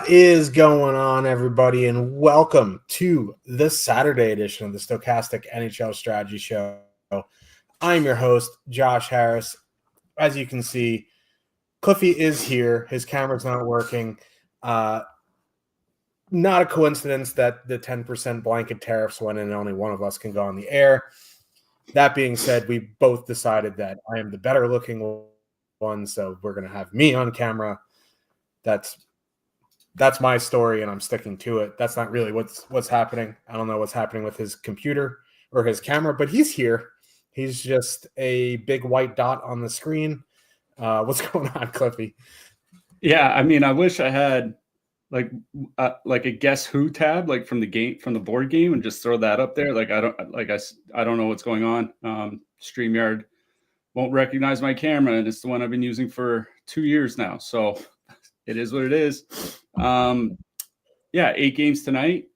What is going on, everybody, and welcome to the Saturday edition of the Stochastic NHL Strategy Show. I'm your host, Josh Harris. As you can see, Cliffy is here. His camera's not working. Not a coincidence that the 10% blanket tariffs went in and only one of us can go on the air. That being said, we both decided that I am the better looking one, so we're going to have me on camera. That's my story, and I'm sticking to it. That's not really what's happening. I don't know what's happening with his computer or his camera, but he's here. He's just a big white dot on the screen. What's going on, Cliffy? Yeah, I mean, I wish I had like a guess who tab, like from the board game, and just throw that up there. Like I don't know what's going on. StreamYard won't recognize my camera, and it's the one I've been using for 2 years now. So it is what it is. 8 games tonight.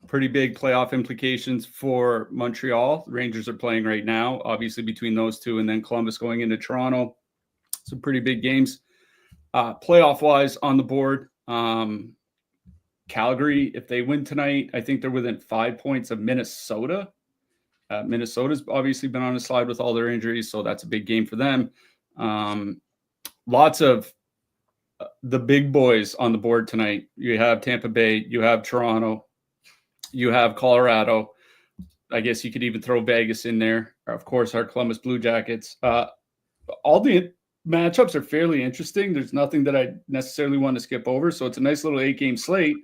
Pretty big playoff implications for Montreal. The Rangers are playing right now, obviously between those two, and then Columbus going into Toronto. Some pretty big games. Playoff-wise on the board, Calgary, if they win tonight, I think they're within 5 points of Minnesota. Minnesota's obviously been on a slide with all their injuries, so that's a big game for them. Lots of the big boys on the board tonight. You have Tampa Bay, you have Toronto, you have Colorado. I guess you could even throw Vegas in there. Of course, our Columbus Blue Jackets. All the matchups are fairly interesting. There's nothing that I necessarily want to skip over. So it's a nice little 8-game slate.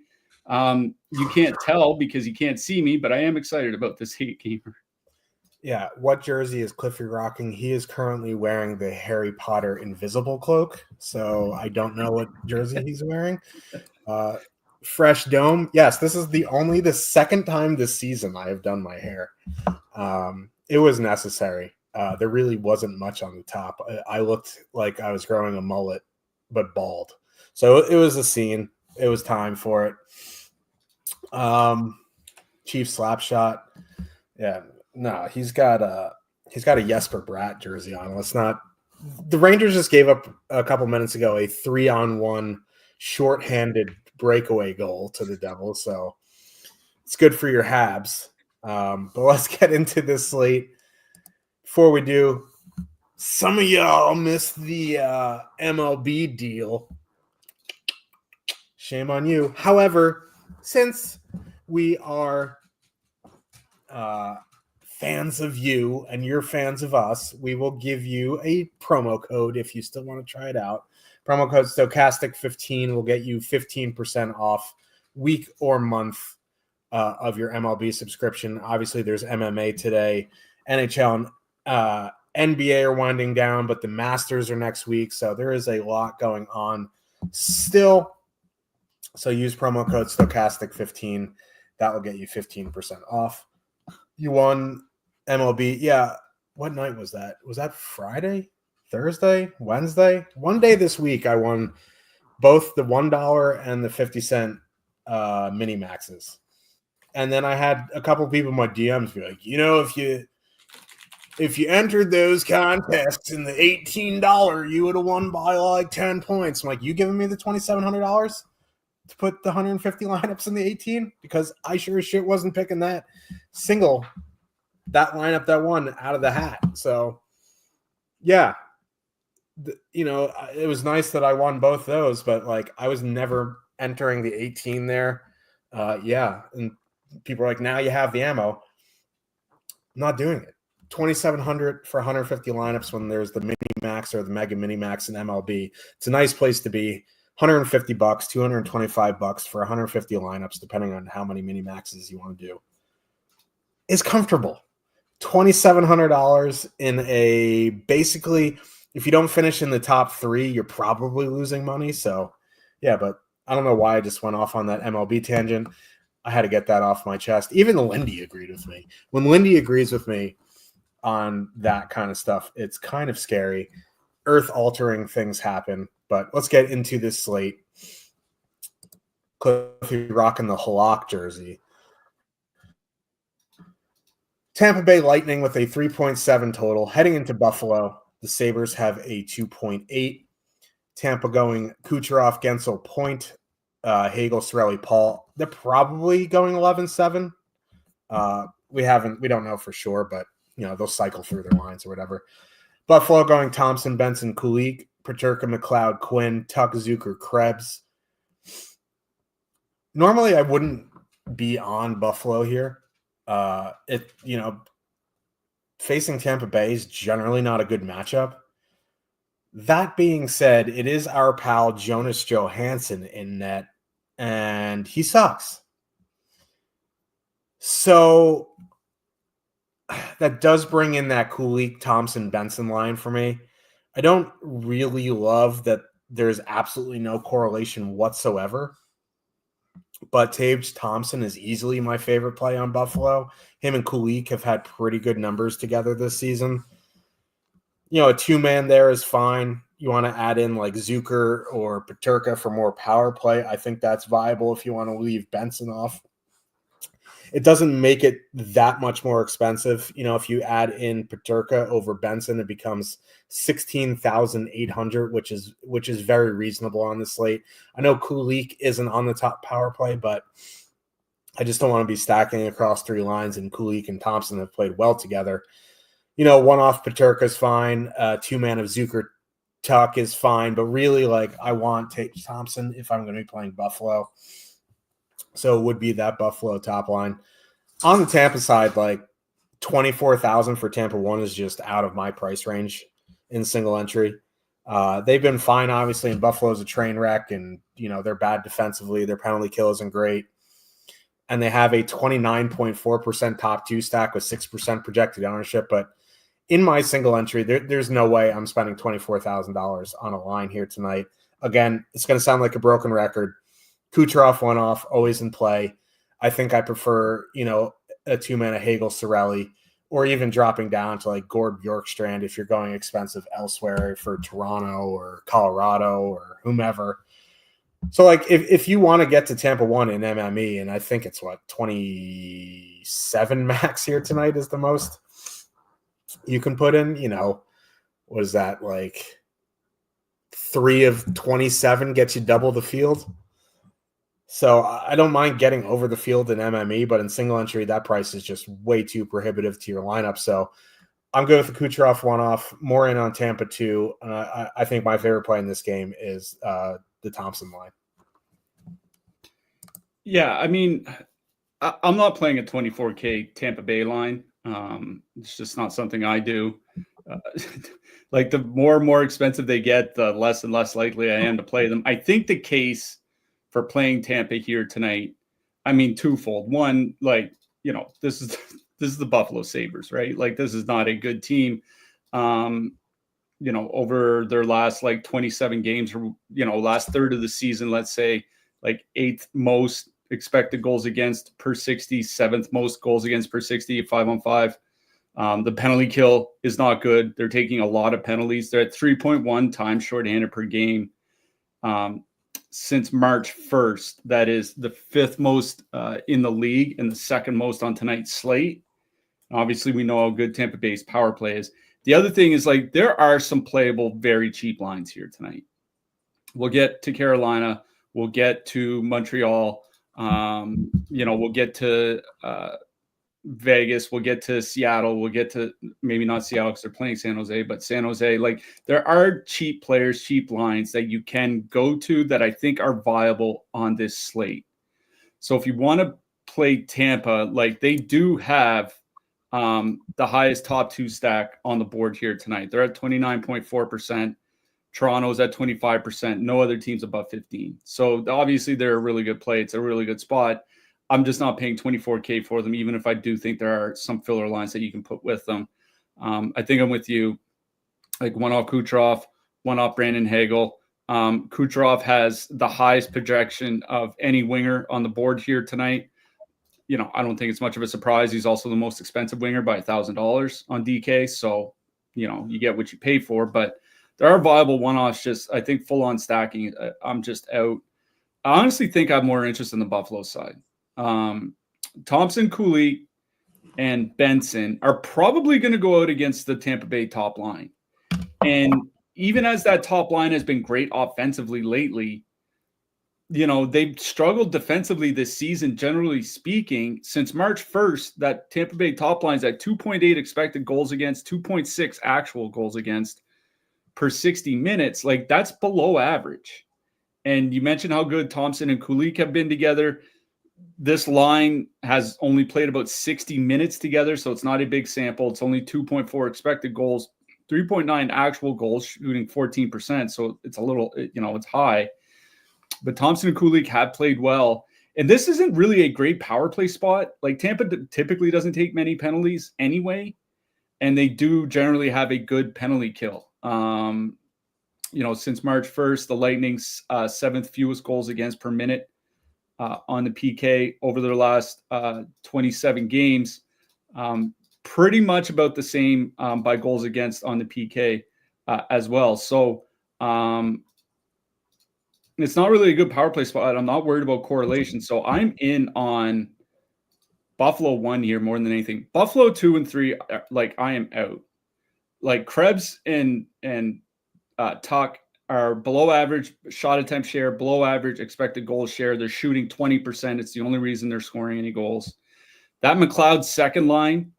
You can't tell because you can't see me, but I am excited about this 8-gamer. Yeah, what jersey is Cliffy rocking? He is currently wearing the Harry Potter invisible cloak, so I don't know what jersey he's wearing. Fresh dome. Yes, this is the second time this season I have done my hair. It was necessary. There really wasn't much on the top. I looked like I was growing a mullet, but bald. So it was a scene. It was time for it. Chief slap shot. Yeah. No, he's got a Jesper Bratt jersey on. Let's not. The Rangers just gave up a couple minutes ago a 3-on-1 shorthanded breakaway goal to the Devils, so it's good for your Habs. But let's get into this slate. Before we do, some of y'all missed the MLB deal. Shame on you. However, since we are fans of you and you're fans of us, we will give you a promo code if you still want to try it out. Promo code Stochastic15 will get you 15% off week or month of your MLB subscription. Obviously, there's MMA today. NHL and NBA are winding down, but the Masters are next week, so there is a lot going on still. So use promo code Stochastic15. That will get you 15% off. You won MLB. Yeah. What night was that? Was that Friday, Thursday, Wednesday? One day this week, I won both the $1 and the 50-cent mini maxes. And then I had a couple people in my DMs be like, if you entered those contests in the $18, you would have won by like 10 points. I'm like, you giving me the $2,700 to put the 150 lineups in the 18? Because I sure as shit wasn't picking that lineup that won out of the hat. So, yeah, it was nice that I won both those, but like I was never entering the 18 there. And people are like, now you have the ammo. I'm not doing it. $2,700 for 150 lineups when there's the mini max or the mega mini max in MLB. It's a nice place to be. $150, $225 for 150 lineups, depending on how many mini maxes you want to do, is comfortable. $2,700 in a basically, if you don't finish in the top 3, you're probably losing money. So, yeah, but I don't know why I just went off on that MLB tangent. I had to get that off my chest. Even Lindy agreed with me. When Lindy agrees with me on that kind of stuff, it's kind of scary. Earth-altering things happen. But let's get into this slate. Cliffy rocking the Halak jersey. Tampa Bay Lightning with a 3.7 total. Heading into Buffalo, the Sabres have a 2.8. Tampa going Kucherov, Gensel, Point, Hagel, Cirelli, Paul. They're probably going 11-7. We don't know for sure, but they'll cycle through their lines or whatever. Buffalo going Thompson, Benson, Kulik, Peterka, McLeod, Quinn, Tuck, Zucker, Krebs. Normally I wouldn't be on Buffalo here. Facing Tampa Bay is generally not a good matchup. That being said, it is our pal Jonas Johansson in net, and he sucks. So that does bring in that Kulik, Thompson, Benson line for me. I don't really love that there's absolutely no correlation whatsoever, but Taves Thompson is easily my favorite play on Buffalo. Him and Kulik have had pretty good numbers together this season. A two-man there is fine. You want to add in like Zucker or Peterka for more power play. I think that's viable if you want to leave Benson off. It doesn't make it that much more expensive. If you add in Peterka over Benson, it becomes $16,800, which is very reasonable on the slate. I know Kulik isn't on the top power play, but I just don't want to be stacking across three lines, and Kulik and Thompson have played well together. One off Peterka is fine. Two-man of Zucker, Tuck is fine, but really, I want Taves Thompson if I'm going to be playing Buffalo. So it would be that Buffalo top line. On the Tampa side, 24,000 for Tampa 1 is just out of my price range in single entry. They've been fine, obviously, and Buffalo's a train wreck, and, they're bad defensively. Their penalty kill isn't great. And they have a 29.4% top 2 stack with 6% projected ownership. But in my single entry, there's no way I'm spending $24,000 on a line here tonight. Again, it's going to sound like a broken record. Kucherov went off, always in play. I think I prefer, a two-man of Hagel, Cirelli, or even dropping down to Gord Bjorkstrand if you're going expensive elsewhere for Toronto or Colorado or whomever. So, if you want to get to Tampa 1 in MME, and I think it's 27 max here tonight is the most you can put in, what is that, 3 of 27 gets you double the field? So I don't mind getting over the field in MME, but in single entry, that price is just way too prohibitive to your lineup. So I'm good with the Kucherov one-off, more in on Tampa 2. I think my favorite play in this game is the Thompson line. Yeah, I mean, I'm not playing a 24K Tampa Bay line. It's just not something I do. The more and more expensive they get, the less and less likely I am to play them. I think the case for playing Tampa here tonight, I mean, twofold. One, this is the Buffalo Sabres, right? This is not a good team. Over their last 27 games, or last third of the season, let's say, 8th most expected goals against per 60, 7th most goals against per 60, 5-on-5. The penalty kill is not good. They're taking a lot of penalties. They're at 3.1 times shorthanded per game. Since March 1st, that is the 5th most in the league and the 2nd most on tonight's slate. Obviously, we know how good Tampa Bay's power play is. The other thing is there are some playable, very cheap lines here tonight. We'll get to Carolina. We'll get to Montreal. We'll get to Vegas. We'll get to Seattle. We'll get to maybe not Seattle because they're playing San Jose, but San Jose. There are cheap players, cheap lines that you can go to that I think are viable on this slate. So if you want to play Tampa, they do have the highest top 2 stack on the board here tonight. They're at 29.4%. Toronto's at 25%. No other teams above 15. So obviously they're a really good play. It's a really good spot. I'm just not paying 24K for them, even if I do think there are some filler lines that you can put with them. I think I'm with you. One off Kucherov, one off Brandon Hagel. Kucherov has the highest projection of any winger on the board here tonight. I don't think it's much of a surprise. He's also the most expensive winger by $1,000 on DK. So, you get what you pay for. But there are viable one-offs. I think full-on stacking. I'm just out. I honestly think I have more interest in the Buffalo side. Thompson, Kulik, and Benson are probably going to go out against the Tampa Bay top line. And even as that top line has been great offensively lately, they've struggled defensively this season, generally speaking. Since March 1st, that Tampa Bay top line's at 2.8 expected goals against, 2.6 actual goals against per 60 minutes. Like, that's below average. And you mentioned how good Thompson and Kulich have been together. This line has only played about 60 minutes together, so it's not a big sample. It's only 2.4 expected goals, 3.9 actual goals, shooting 14%. So it's a little, it's high. But Thompson and Kulich have played well. And this isn't really a great power play spot. Like, Tampa typically doesn't take many penalties anyway, and they do generally have a good penalty kill. Since March 1st, the Lightning's seventh fewest goals against per minute on the PK over their last 27 games. Pretty much about the same by goals against on the PK as well. So it's not really a good power play spot. I'm not worried about correlation. So I'm in on Buffalo 1 here more than anything. Buffalo 2 and 3, like, I am out. Like, Krebs and Tuck are below average shot attempt share, below average expected goal share. They're shooting 20%. It's the only reason they're scoring any goals. That McLeod second line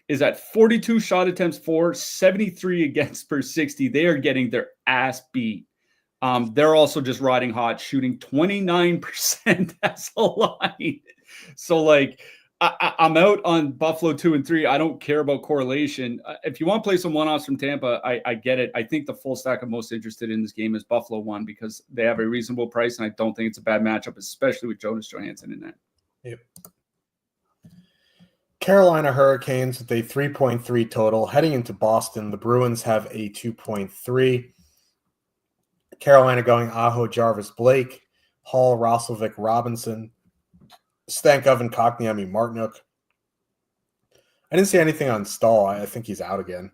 is at 42 shot attempts for, 73 against per 60. They are getting their ass beat. They're also just riding hot, shooting 29% as a line. So, like, I'm out on Buffalo 2 and 3. I don't care about correlation. If you want to play some one-offs from Tampa, I get it. I think the full stack I'm most interested in this game is Buffalo 1 because they have a reasonable price, and I don't think it's a bad matchup, especially with Jonas Johansson in that. Yep. Carolina Hurricanes with a 3.3 total. Heading into Boston, the Bruins have a 2.3. Carolina going Aho, Jarvis, Blake, Hall, Roslovic, Robinson, Stankoven, Kotkaniemi, Martinook. I didn't see anything on Stahl. I think he's out again.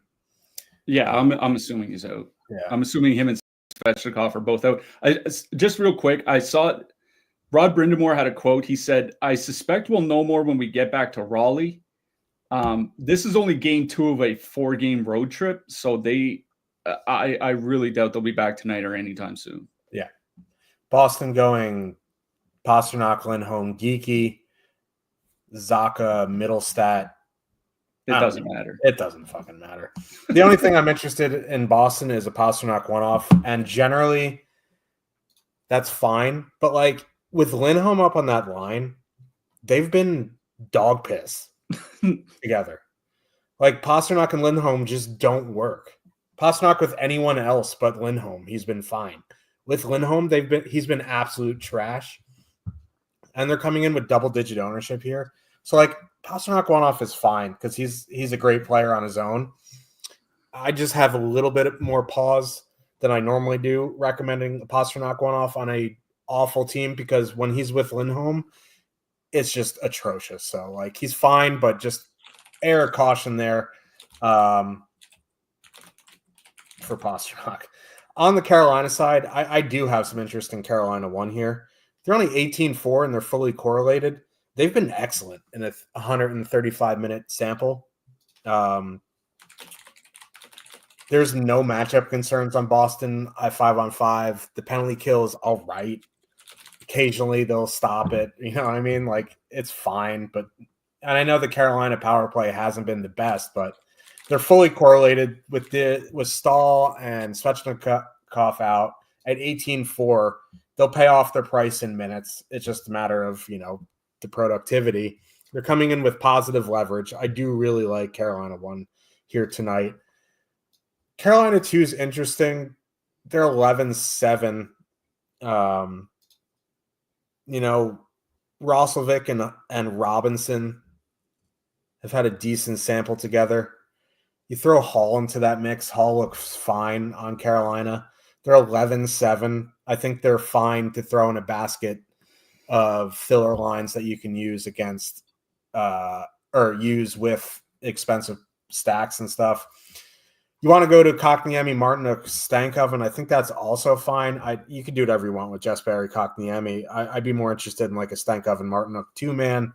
Yeah, I'm assuming he's out. Yeah. I'm assuming him and Svechnikov are both out. Just real quick, I saw Rod Brindamore had a quote. He said, "I suspect we'll know more when we get back to Raleigh." This is only game 2 of a 4-game road trip, so I really doubt they'll be back tonight or anytime soon. Yeah. Boston going Pasternak, Lindholm, Geeky, Zaka, Middlestat. It doesn't matter. It doesn't fucking matter. The only thing I'm interested in Boston is a Pasternak one-off, and generally that's fine. But, like, with Lindholm up on that line, they've been dog piss together. Like, Pasternak and Lindholm just don't work. Pasternak with anyone else but Lindholm, he's been fine. With Lindholm, he's been absolute trash. And they're coming in with double-digit ownership here. So, like, Pasternak one-off is fine because he's a great player on his own. I just have a little bit more pause than I normally do recommending a Pasternak one-off on a awful team because when he's with Lindholm, it's just atrocious. So, like, he's fine, but just air of caution there for Pasternak. On the Carolina side, I do have some interest in Carolina 1 here. They're only 18-4 and they're fully correlated. They've been excellent in a 135-minute sample. There's no matchup concerns on Boston. 5-on-5. The penalty kill is all right. Occasionally they'll stop it. You know what I mean? Like, it's fine. And I know the Carolina power play hasn't been the best, but they're fully correlated with Stahl and Svechnikov out at 18-4. They'll pay off their price in minutes. It's just a matter of, the productivity. They're coming in with positive leverage. I do really like Carolina 1 here tonight. Carolina 2 is interesting. They're 11-7. Roslovic and Robinson have had a decent sample together. You throw Hall into that mix. Hall looks fine on Carolina. They're 11-7. I think they're fine to throw in a basket of filler lines that you can use against or use with expensive stacks and stuff. You want to go to Kotkaniemi, Martinook, Stankoven, I think that's also fine. You can do whatever you want with Jess Barry, Kotkaniemi. I'd be more interested in like a Stankoven, Martinook 2-man.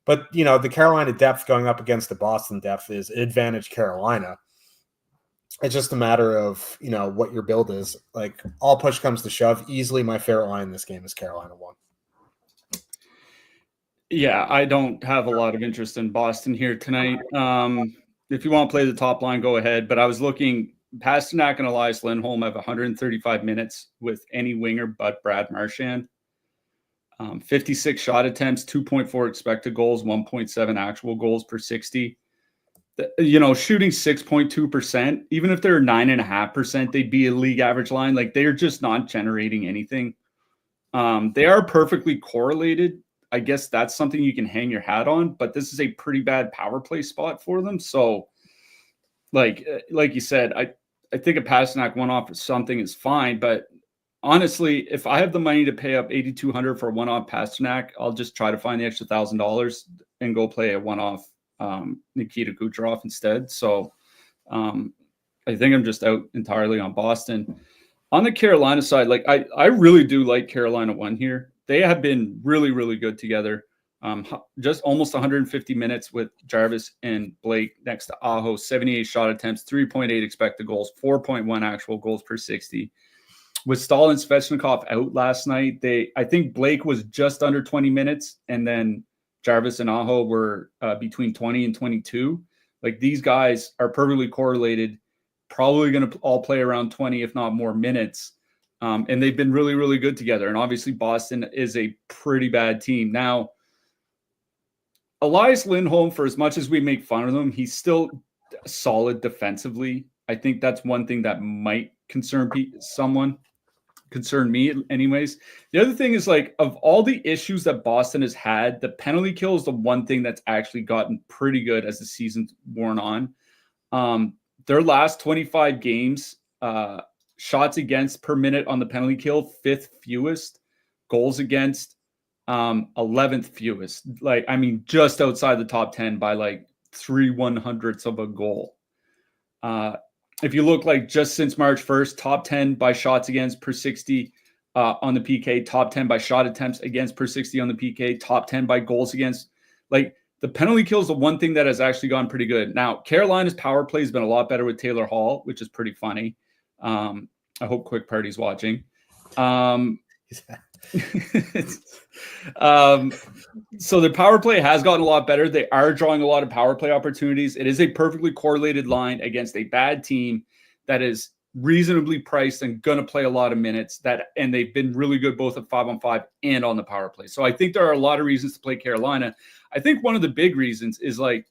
But, the Carolina depth going up against the Boston depth is advantage Carolina. It's just a matter of, what your build is. Like, all push comes to shove. Easily my favorite line in this game is Carolina 1. Yeah, I don't have a lot of interest in Boston here tonight. If you want to play the top line, go ahead. But I was looking, Pasternak and Elias Lindholm have 135 minutes with any winger but Brad Marchand. 56 shot attempts, 2.4 expected goals, 1.7 actual goals per 60. Shooting 6.2%, even if they're 9.5%, they'd be a league average line. Like, they're just not generating anything. They are perfectly correlated. I guess that's something you can hang your hat on, but this is a pretty bad power play spot for them. So, like you said, I think a Pasternak one-off or something is fine, but honestly, if I have the money to pay up $8,200 for a one-off Pasternak, I'll just try to find the extra $1,000 and go play a one-off Nikita Kucherov instead. So I think I'm just out entirely on Boston. On the Carolina side, like I really do like Carolina 1 here. They have been really, really good together. Just almost 150 minutes with Jarvis and Blake next to Aho, 78 shot attempts, 3.8 expected goals, 4.1 actual goals per 60. With Stahl and Svechnikov out last night, I think Blake was just under 20 minutes, and then Jarvis and Aho were between 20 and 22. Like, these guys are perfectly correlated, probably going to all play around 20, if not more minutes. And they've been really, really good together. And obviously Boston is a pretty bad team. Now, Elias Lindholm, for as much as we make fun of him, he's still solid defensively. I think that's one thing that might concern me anyways. The other thing is, like, of all the issues that Boston has had, the penalty kill is the one thing that's actually gotten pretty good as the season's worn on. Their last 25 games, shots against per minute on the penalty kill, 5th fewest. Goals against, 11th fewest. Like, I mean, just outside the top 10 by like 3/100ths of a goal. If you look, like, just since March 1st, top 10 by shots against per 60 on the PK, top 10 by shot attempts against per 60 on the PK, top 10 by goals against. Like, the penalty kill is the one thing that has actually gone pretty good. Now, Carolina's power play has been a lot better with Taylor Hall, which is pretty funny. I hope Quick Party's watching. So their power play has gotten a lot better. They are drawing a lot of power play opportunities. It is a perfectly correlated line against a bad team that is reasonably priced and going to play a lot of minutes. And they've been really good both at 5-on-5 and on the power play. So I think there are a lot of reasons to play Carolina. I think one of the big reasons is, like,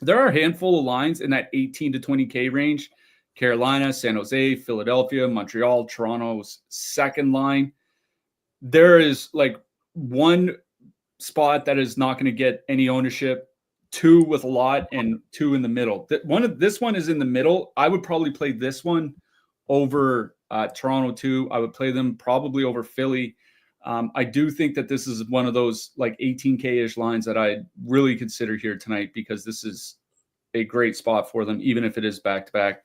there are a handful of lines in that 18 to 20K range. Carolina, San Jose, Philadelphia, Montreal, Toronto's second line. There is, like, one spot that is not going to get any ownership, 2 with a lot, and 2 in the middle. This one is in the middle. I would probably play this one over Toronto 2. I would play them probably over Philly. I do think that this is one of those, like, 18K-ish lines that I really consider here tonight, because this is a great spot for them, even if it is back-to-back.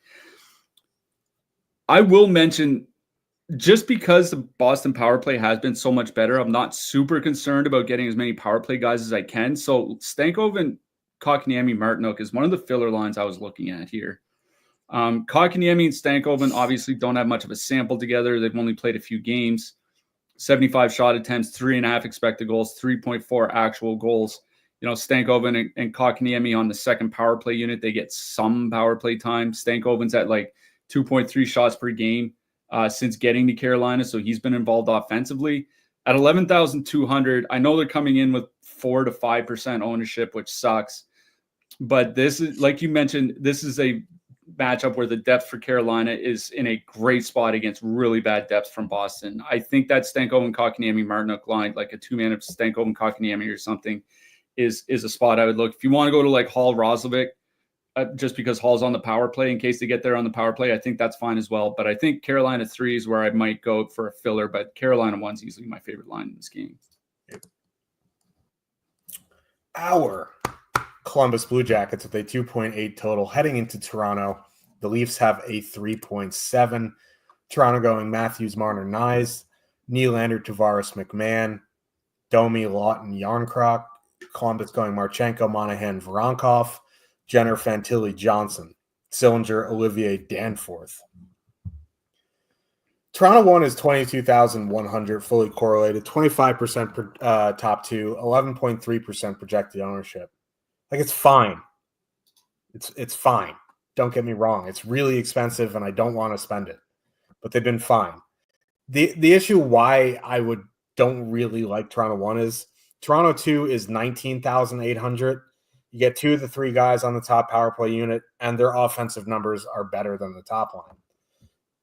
I will mention, just because the Boston power play has been so much better, I'm not super concerned about getting as many power play guys as I can. So Stankov and Kotkaniemi Martinook is one of the filler lines I was looking at here. Kotkaniemi and Stankoven obviously don't have much of a sample together. They've only played a few games. 75 shot attempts, 3.5 expected goals, 3.4 actual goals. Stankoven and Kotkaniemi on the second power play unit, they get some power play time. Stankoven's at like 2.3 shots per game since getting to Carolina, so he's been involved offensively. At 11,200, I know they're coming in with 4 to 5% ownership, which sucks. But this is, like you mentioned, this is a matchup where the depth for Carolina is in a great spot against really bad depth from Boston. I think that Stankoven, Kotkaniemi, Martinook line, like a 2-man of Stankoven, Kotkaniemi or something, is a spot I would look. If you want to go to like Hall, Roslovic, just because Hall's on the power play, in case they get there on the power play, I think that's fine as well. But I think Carolina 3 is where I might go for a filler, but Carolina 1's easily my favorite line in this game. Our Columbus Blue Jackets with a 2.8 total heading into Toronto. The Leafs have a 3.7. Toronto going Matthews, Marner, Nyes, Nylander, Tavares, McMahon, Domi, Lawton, Yarncroc. Columbus going Marchenko, Monahan, Voronkov, Jenner, Fantilli, Johnson. Sillinger, Olivier, Danforth. Toronto 1 is 22,100 fully correlated, 25% top two, 11.3% projected ownership. Like, it's fine. It's fine. Don't get me wrong. It's really expensive and I don't want to spend it, but they've been fine. The issue why I don't really like Toronto 1 is Toronto 2 is 19,800. You get 2 of the 3 guys on the top power play unit, and their offensive numbers are better than the top line.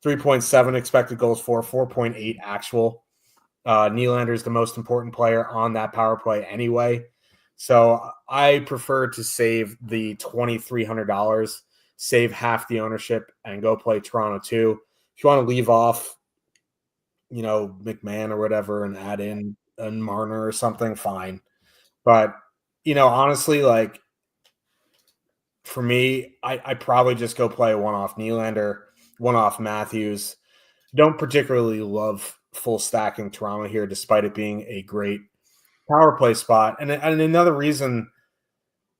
3.7 expected goals for, 4.8 actual. Nylander is the most important player on that power play anyway. So I prefer to save the $2,300, save half the ownership, and go play Toronto 2. If you want to leave off, McMahon or whatever and add in a Marner or something, fine. But, honestly, like, for me, I probably just go play a one-off Nylander, one-off Matthews. Don't particularly love full stacking Toronto here, despite it being a great power play spot. And another reason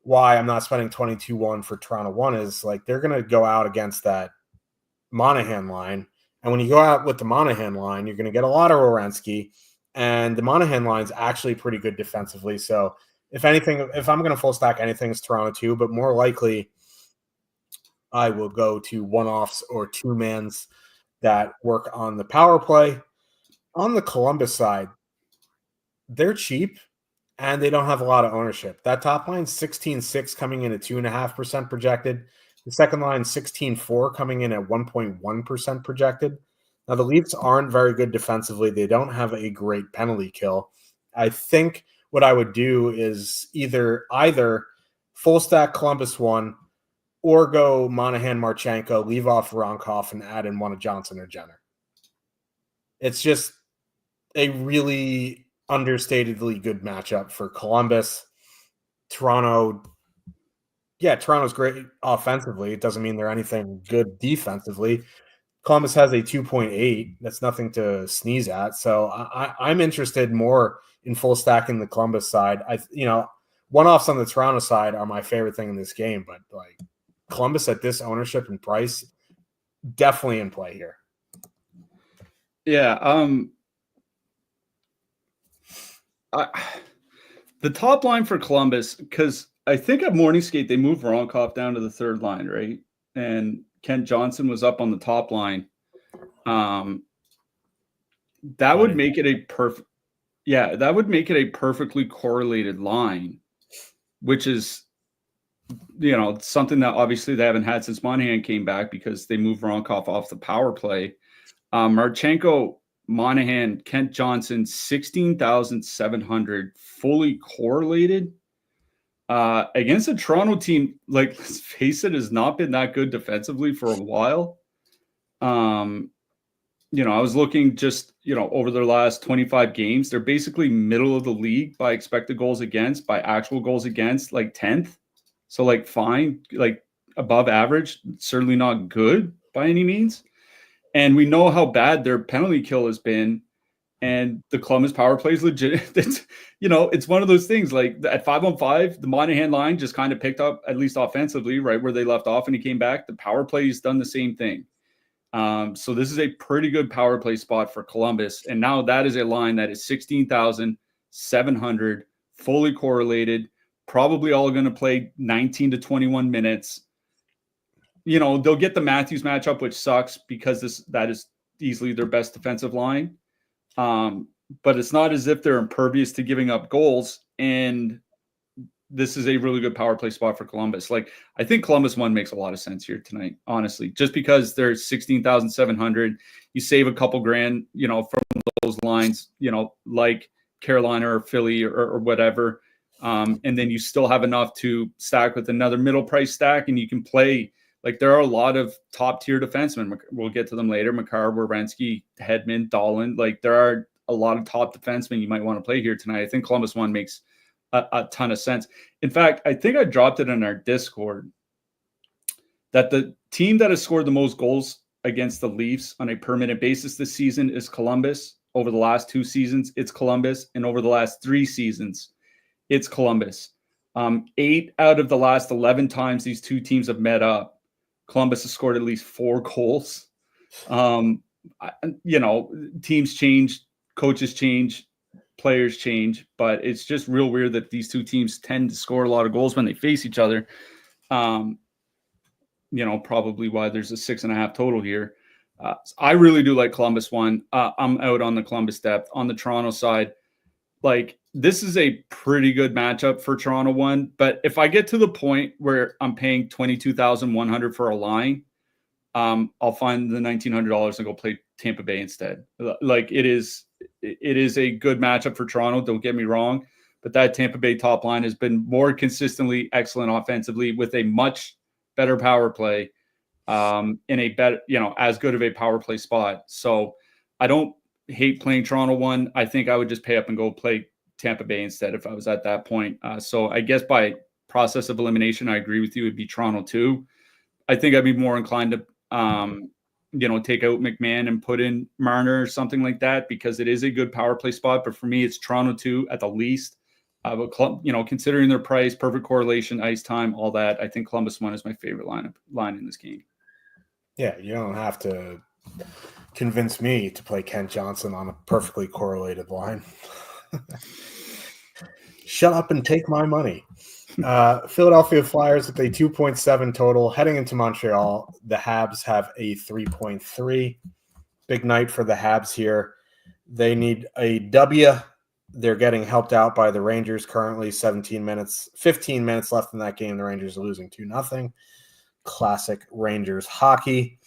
why I'm not spending 22-1 for Toronto 1 is, like, they're going to go out against that Monahan line. And when you go out with the Monahan line, you're going to get a lot of Werenski. And the Monahan line is actually pretty good defensively. So if anything, if I'm going to full stack anything, it's Toronto 2, but more likely I will go to one-offs or two-mans that work on the power play. On the Columbus side, they're cheap and they don't have a lot of ownership. That top line 16.6 coming in at 2.5% projected. The second line 16.4 coming in at 1.1% projected. Now the Leafs aren't very good defensively. They don't have a great penalty kill. I think what I would do is either full stack Columbus 1 or go Monahan, Marchenko, leave off Voronkov, and add in one of Johnson or Jenner. It's just a really understatedly good matchup for Columbus. Toronto's great offensively. It doesn't mean they're anything good defensively. Columbus has a 2.8. That's nothing to sneeze at. So I'm interested more in full stacking the Columbus side. One-offs on the Toronto side are my favorite thing in this game, but like Columbus at this ownership and price, definitely in play here. Yeah. The top line for Columbus, because I think at morning skate they moved Voronkov down to the third line, right? And Kent Johnson was up on the top line. That would make it a perfectly correlated line, which is, something that obviously they haven't had since Monahan came back because they moved Voronkov off the power play. Marchenko, Monahan, Kent Johnson, 16,700 fully correlated. Against a Toronto team, like, let's face it, has not been that good defensively for a while. I was looking just, over their last 25 games, they're basically middle of the league by expected goals against, by actual goals against, like 10th. So, like, fine, like above average, certainly not good by any means. And we know how bad their penalty kill has been. And the Columbus power play is legit. It's one of those things, like at 5-on-5, the Monahan line just kind of picked up, at least offensively, right where they left off and he came back. The power play has done the same thing. So this is a pretty good power play spot for Columbus. And now that is a line that is 16,700, fully correlated, probably all going to play 19 to 21 minutes. They'll get the Matthews matchup, which sucks because that is easily their best defensive line. But it's not as if they're impervious to giving up goals. And this is a really good power play spot for Columbus. Like, I think Columbus 1 makes a lot of sense here tonight, honestly, just because they're 16,700. You save a couple grand, from those lines, like Carolina or Philly or whatever. And then you still have enough to stack with another middle price stack, and you can play. Like, there are a lot of top tier defensemen. We'll get to them later. Makar, Werenski, Hedman, Dahlin. Like, there are a lot of top defensemen you might want to play here tonight. I think Columbus 1 makes a ton of sense. In fact, I think I dropped it in our Discord that the team that has scored the most goals against the Leafs on a per minute basis this season is Columbus. Over the last 2 seasons, it's Columbus. And over the last 3 seasons, it's Columbus. 8 out of the last 11 times these two teams have met up, Columbus has scored at least 4 goals. Teams change, coaches change, players change, but it's just real weird that these two teams tend to score a lot of goals when they face each other. Probably why there's a 6.5 total here. I really do like Columbus one. I'm out on the Columbus depth. On the Toronto side, this is a pretty good matchup for Toronto one. But if I get to the point where I'm paying $22,100 for a line, I'll find the $1,900 and go play Tampa Bay instead. It is a good matchup for Toronto. Don't get me wrong, but that Tampa Bay top line has been more consistently excellent offensively with a much better power play, in a better, as good of a power play spot. So I don't hate playing Toronto one. I think I would just pay up and go play Tampa Bay instead if I was at that point. So I guess by process of elimination, I agree with you. It'd be Toronto 2. I think I'd be more inclined to, take out McMahon and put in Marner or something like that, because it is a good power play spot. But for me, it's Toronto 2 at the least. But considering their price, perfect correlation, ice time, all that, I think Columbus 1 is my favorite line in this game. Yeah, you don't have to convince me to play Kent Johnson on a perfectly correlated line. Shut up and take my money. Philadelphia Flyers with a 2.7 total. Heading into Montreal, the Habs have a 3.3. Big night for the Habs here. They need a W. They're getting helped out by the Rangers currently. 15 minutes left in that game. The Rangers are losing 2-0. Classic Rangers hockey.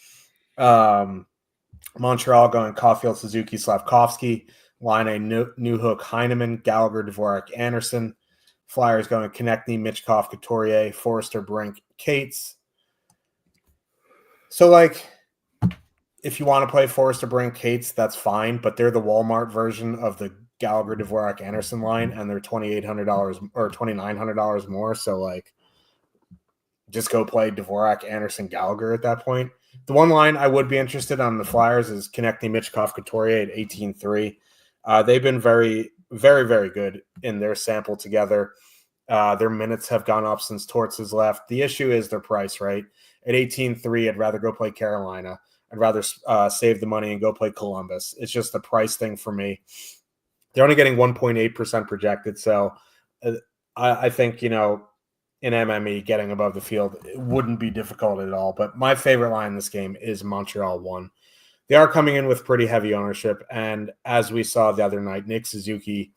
Montreal going Caulfield, Suzuki, Slavkovsky. Line a Newhook, Heineman, Gallagher, Dvorak, Anderson. Flyers going Konechny, Michkov, Couturier, Forrester, Brink, Cates. So, if you want to play Forrester, Brink, Cates, that's fine, but they're the Walmart version of the Gallagher, Dvorak, Anderson line, and they're $2,800 or $2,900 more. So, just go play Dvorak, Anderson, Gallagher at that point. The one line I would be interested on the Flyers is Konechny, Michkov, Couturier at 18.3. They've been very, very, very good in their sample together. Their minutes have gone up since Torts has left. The issue is their price, right? At 18.3, I'd rather go play Carolina. I'd rather save the money and go play Columbus. It's just a price thing for me. They're only getting 1.8% projected. So I think, in MME, getting above the field, it wouldn't be difficult at all. But my favorite line in this game is Montreal 1. They are coming in with pretty heavy ownership. And as we saw the other night, Nick Suzuki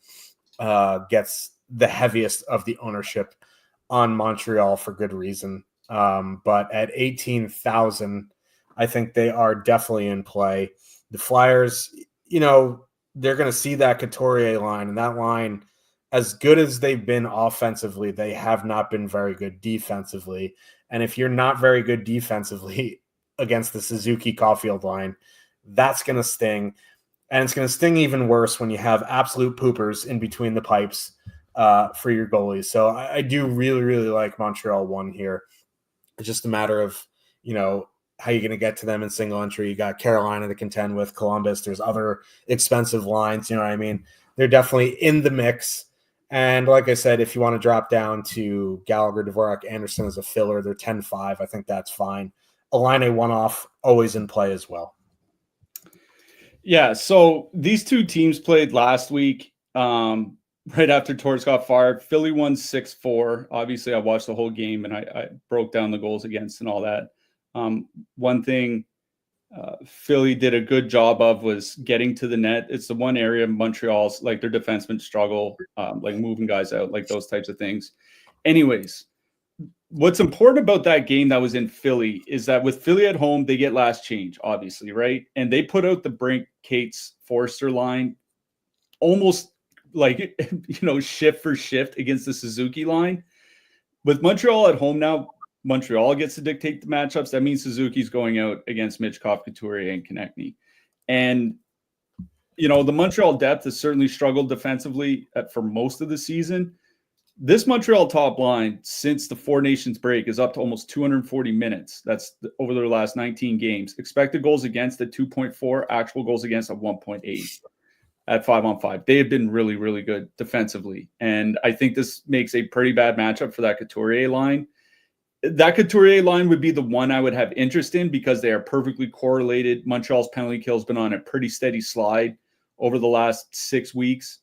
gets the heaviest of the ownership on Montreal for good reason. But at 18,000, I think they are definitely in play. The Flyers, they're going to see that Couturier line, and that line, as good as they've been offensively, they have not been very good defensively. And if you're not very good defensively against the Suzuki Caulfield line, that's going to sting. And it's going to sting even worse when you have absolute poopers in between the pipes for your goalies. So I do really, really like Montreal 1 here. It's just a matter of, how you're going to get to them in single entry. You got Carolina to contend with, Columbus. There's other expensive lines. You know what I mean? They're definitely in the mix. And like I said, if you want to drop down to Gallagher, Dvorak, Anderson as a filler, they're 10-5. I think that's fine. A line a one-off, always in play as well. Yeah, so these two teams played last week right after Torts got fired. Philly won 6-4. Obviously, I watched the whole game, and I broke down the goals against and all that. One thing Philly did a good job of was getting to the net. It's the one area Montreal's, their defensemen struggle, moving guys out, those types of things. Anyways, what's important about that game that was in Philly is that with Philly at home, they get last change, obviously, right? And they put out the Brink, Cates, Forrester line almost shift for shift against the Suzuki line. With Montreal at home now, Montreal gets to dictate the matchups. That means Suzuki's going out against Michkov, Couturier, and Konechny. And, the Montreal depth has certainly struggled defensively for most of the season. This Montreal top line, since the Four Nations break, is up to almost 240 minutes. That's over their last 19 games. Expected goals against at 2.4, actual goals against at 1.8 at 5-on-5. They have been really, really good defensively. And I think this makes a pretty bad matchup for that Couturier line. that Couturier line would be the one I would have interest in because they are perfectly correlated. Montreal's penalty kill has been on a pretty steady slide over the last 6 weeks.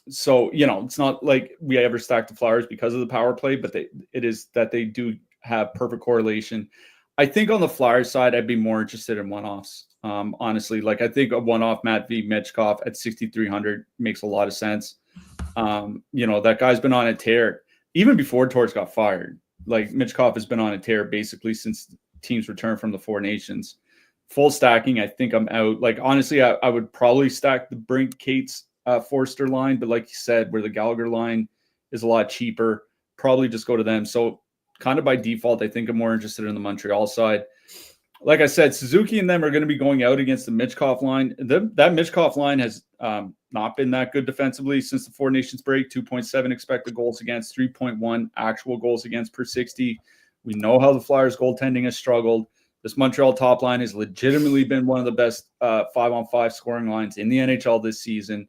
So, it's not like we ever stack the Flyers because of the power play, but it is that they do have perfect correlation. I think on the Flyers side, I'd be more interested in one-offs. Honestly, like I think a one-off Matt V. Michkov at 6,300 makes a lot of sense. That guy's been on a tear even before Torts got fired. Like Michkov has been on a tear basically since teams returned from the Four Nations. Full stacking, I think I'm out. Like honestly, I would probably stack the Brink Cates Forster line, but like you said, where the Gallagher line is a lot cheaper, probably just go to them. So kind of by default, I think I'm more interested in the Montreal side. Like I said, Suzuki and them are going to be going out against the Michkov line. That Michkov line has not been that good defensively since the Four Nations break. 2.7 expected goals against, 3.1 actual goals against per 60. We know how the Flyers goaltending has struggled. This Montreal top line has legitimately been one of the best 5-on-5 scoring lines in the NHL this season.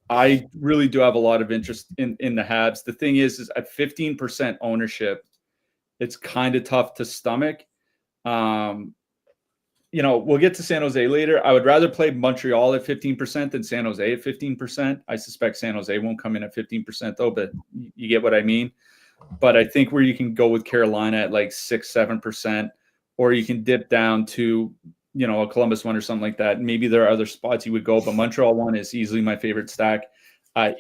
I really do have a lot of interest in the Habs. The thing is at 15% ownership, it's kind of tough to stomach. We'll get to San Jose later. I would rather play Montreal at 15% than San Jose at 15%. I suspect San Jose won't come in at 15% though, but you get what I mean. But I think where you can go with Carolina at like 6-7%, or you can dip down to, a Columbus one or something like that. Maybe there are other spots you would go, but Montreal one is easily my favorite stack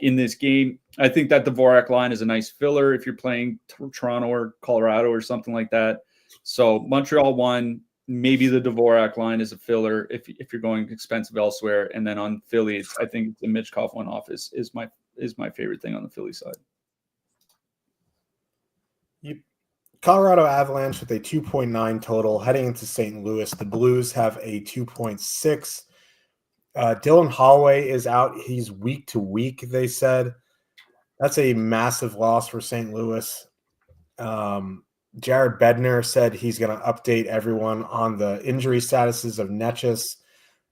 in this game. I think that the Dvorak line is a nice filler if you're playing Toronto or Colorado or something like that. So Montreal one, maybe the Dvorak line is a filler if you're going expensive elsewhere. And then on Philly, I think the Michkov one off is my favorite thing on the Philly side. Colorado Avalanche with a 2.9 total heading into St. Louis. The Blues have a 2.6. Dylan Holloway is out. He's week to week, they said. That's a massive loss for St. Louis. Jared Bednar said he's going to update everyone on the injury statuses of Netchus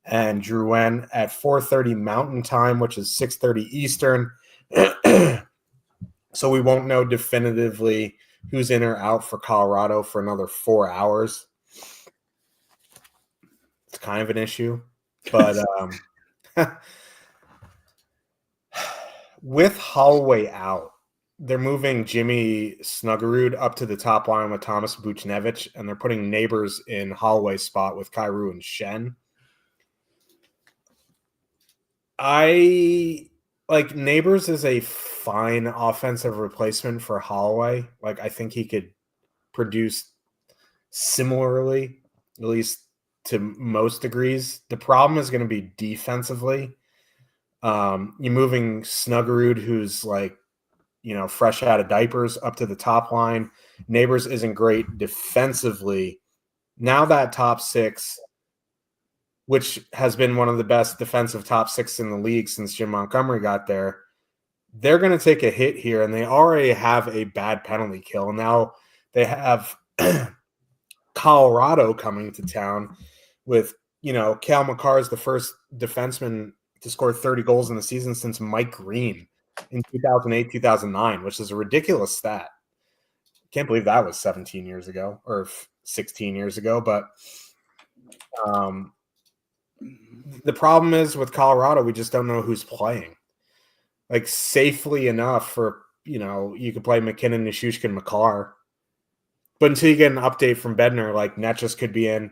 and Drouin at 4:30 Mountain Time, which is 6:30 Eastern. So we won't know definitively who's in or out for Colorado for another 4 hours. It's kind of an issue. But with Holloway out, they're moving Jimmy Snuggerud up to the top line with Thomas Buchnevich, and they're putting Neighbors in Holloway's spot with Kyrou and Shen. Neighbors is a fine offensive replacement for Holloway. I think he could produce similarly, at least to most degrees. The problem is going to be defensively. You're moving Snuggerud, who's fresh out of diapers, up to the top line. Neighbors isn't great defensively. Now that top six, which has been one of the best defensive top six in the league since Jim Montgomery got there, they're going to take a hit here, and they already have a bad penalty kill. And now they have Colorado coming to town with, Cale Makar is the first defenseman to score 30 goals in the season since Mike Green in 2008, 2009, which is a ridiculous stat. Can't believe that was 17 years ago or 16 years ago. But the problem is with Colorado, we just don't know who's playing. Safely enough for, you could play McKinnon, Nichushkin, Makar. But until you get an update from Bednar, Netchus could be in,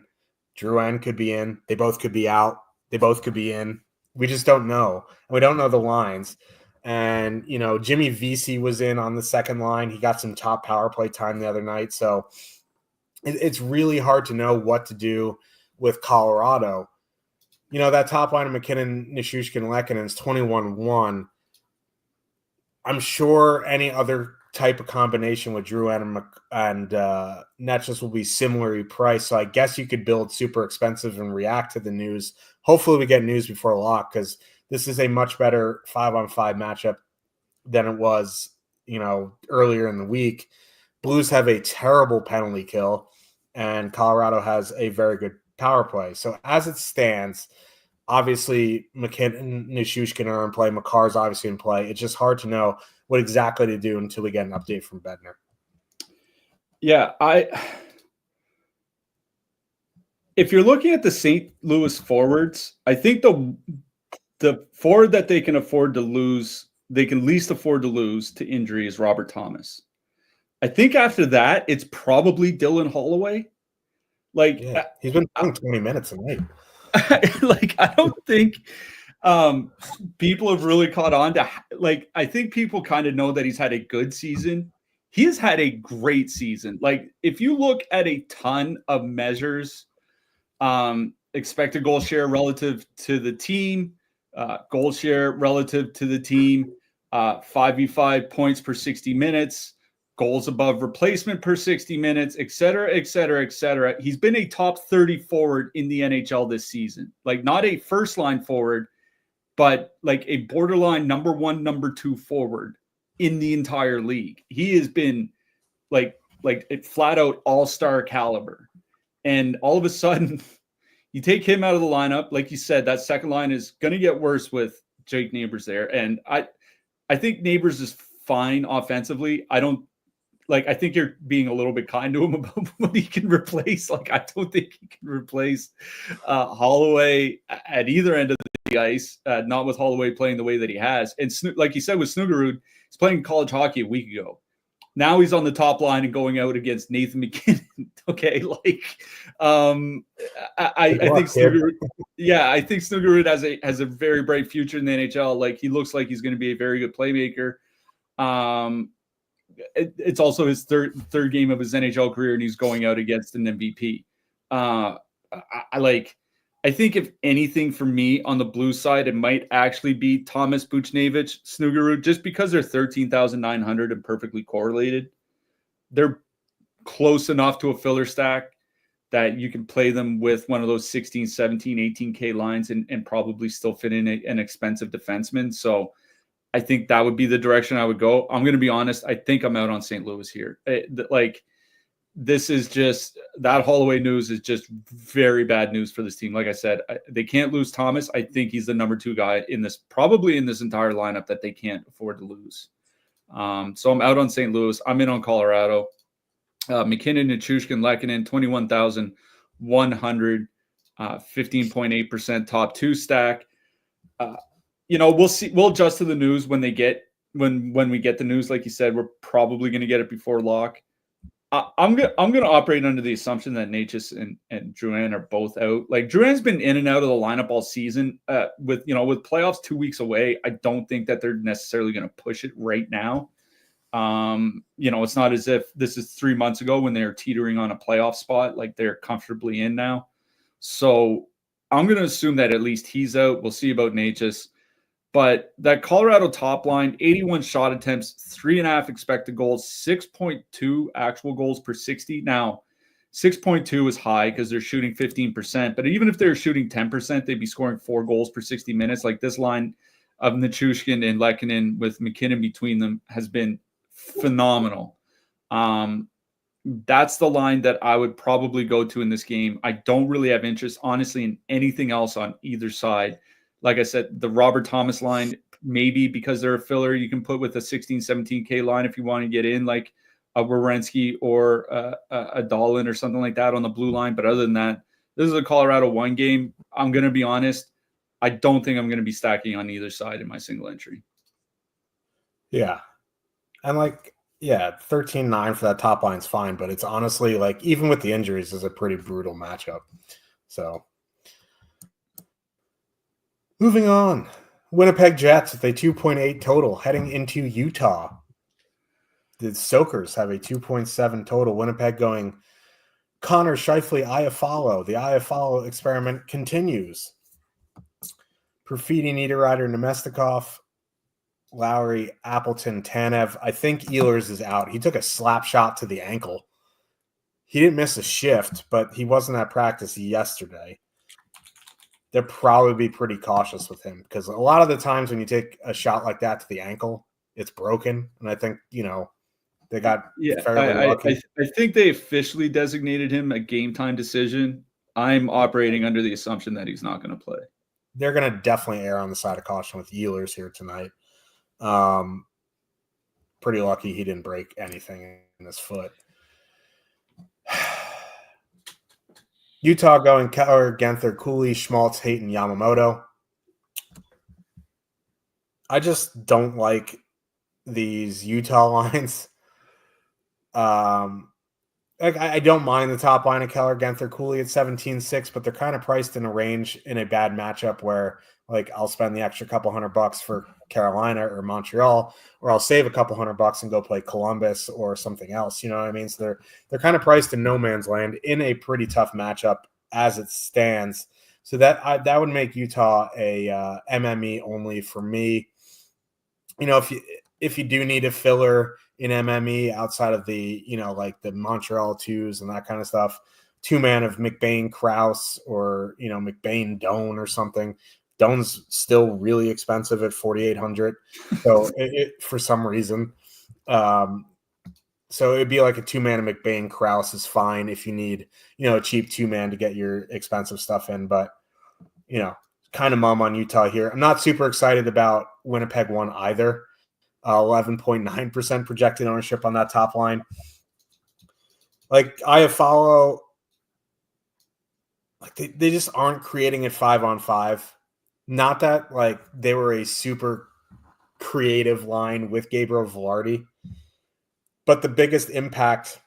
Drouin could be in, they both could be out, they both could be in. We just don't know. And we don't know the lines. And, Jimmy Vesey was in on the second line. He got some top power play time the other night. So it's really hard to know what to do with Colorado. That top line of McKinnon, Nichushkin, Lehkonen is 21-1. I'm sure any other type of combination with Drouin and Netchus will be similarly priced. So I guess you could build super expensive and react to the news. Hopefully we get news before lock, because this is a much better 5-on-5 matchup than it was, earlier in the week. Blues have a terrible penalty kill, and Colorado has a very good power play. So as it stands, obviously McKinnon, Nichushkin are in play. Makar's obviously in play. It's just hard to know what exactly to do until we get an update from Bednar. Yeah, if you're looking at the St. Louis forwards, I think the forward that they can afford to lose, they can least afford to lose to injury is Robert Thomas. I think after that, it's probably Dylan Holloway. Like, yeah, he's been playing 20 minutes a night. Like, I don't think people have really caught on to, like, I think people kind of know that he's had a good season. He has had a great season. Like, if you look at a ton of measures, expected goal share relative to the team, goal share relative to the team, 5v5 points per 60 minutes, goals above replacement per 60 minutes, et cetera, et cetera, et cetera. He's been a top 30 forward in the NHL this season. Like, not a first line forward, but like a borderline number 1, number 2 forward in the entire league. He has been like flat out all-star caliber. And all of a sudden, you take him out of the lineup. Like you said, that second line is going to get worse with Jake Neighbors there. And I think Neighbors is fine offensively. I think you're being a little bit kind to him about what he can replace. Like, I don't think he can replace Holloway at either end of the ice, not with Holloway playing the way that he has. And like you said with Snuggerud, he's playing college hockey a week ago. Now he's on the top line and going out against Nathan McKinnon. Okay, like I think Snuggerud, I think Snuggerud has a very bright future in the NHL. Like, he looks like he's going to be a very good playmaker. It's also his third game of his NHL career, and he's going out against an MVP. I think if anything for me on the blue side, it might actually be Thomas Buchnevich, Snuggerud, just because they're 13,900 and perfectly correlated. They're close enough to a filler stack that you can play them with one of those 16, 17, 18K lines and probably still fit in an expensive defenseman. So I think that would be the direction I would go. I'm going to be honest. I think I'm out on St. Louis here. This is just, that Holloway news is just very bad news for this team. Like I said, they can't lose Thomas. I think he's the number 2 guy probably in this entire lineup that they can't afford to lose. So I'm out on St. Louis. I'm in on Colorado. McKinnon, Nichushkin, Lehkonen, 21,100, 15.8% top 2 stack. We'll see. We'll adjust to the news when we get the news. Like you said, we're probably going to get it before lock. I'm gonna operate under the assumption that Necas and Drouin are both out. Like, Drouin's been in and out of the lineup all season. With playoffs 2 weeks away, I don't think that they're necessarily going to push it right now. It's not as if this is 3 months ago when they were teetering on a playoff spot. Like, they're comfortably in now. So I'm going to assume that at least he's out. We'll see about Necas. But that Colorado top line, 81 shot attempts, 3.5 expected goals, 6.2 actual goals per 60. Now, 6.2 is high because they're shooting 15%. But even if they're shooting 10%, they'd be scoring 4 goals per 60 minutes. Like, this line of Nichushkin and Lehkonen with McKinnon between them has been phenomenal. That's the line that I would probably go to in this game. I don't really have interest, honestly, in anything else on either side. Like I said, the Robert Thomas line, maybe because they're a filler, you can put with a 16, 17K line if you want to get in, like a Werenski or a Dahlin or something like that on the blue line. But other than that, this is a Colorado 1 game. I'm going to be honest. I don't think I'm going to be stacking on either side in my single entry. Yeah. And 13-9 for that top line is fine, but it's honestly, like, even with the injuries, is a pretty brutal matchup. So, moving on. Winnipeg Jets with a 2.8 total heading into Utah. The Soakers have a 2.7 total. Winnipeg going Connor Scheifele, Iafallo. The Iafallo experiment continues. Perfidi, Niederreiter, Nemestikov, Lowry, Appleton, Tanev. I think Ehlers is out. He took a slap shot to the ankle. He didn't miss a shift, but he wasn't at practice yesterday. They'll probably be pretty cautious with him because a lot of the times when you take a shot like that to the ankle, it's broken. And I think, they got fairly lucky. I think they officially designated him a game time decision. I'm operating under the assumption that he's not going to play. They're going to definitely err on the side of caution with Ehlers here tonight. pretty lucky he didn't break anything in his foot. Utah going Keller, Genther, Cooley, Schmaltz, Hayton, Yamamoto. I just don't like these Utah lines. I don't mind the top line of Keller, Genther, Cooley at 17.6, but they're kind of priced in a range in a bad matchup where like I'll spend the extra couple $100 for Carolina or Montreal, or I'll save a couple $100 and go play Columbus or something else. You know what I mean? So they're kind of priced in no man's land in a pretty tough matchup as it stands. So that would make Utah a MME only for me. You know, if you do need a filler in MME outside of the, you know, like the Montreal twos and that kind of stuff, 2-man of McBain, Krause, or, you know, McBain, Doan or something. Doan's still really expensive at $4,800. So for some reason. So it'd be like a 2-man of McBain, Krause is fine if you need, you know, a cheap 2-man to get your expensive stuff in. But, you know, kind of mum on Utah here. I'm not super excited about Winnipeg 1 either. 11.9% projected ownership on that top line. Like I follow, like they just aren't creating it 5-on-5. Not that like they were a super creative line with Gabriel Velarde, but the biggest impact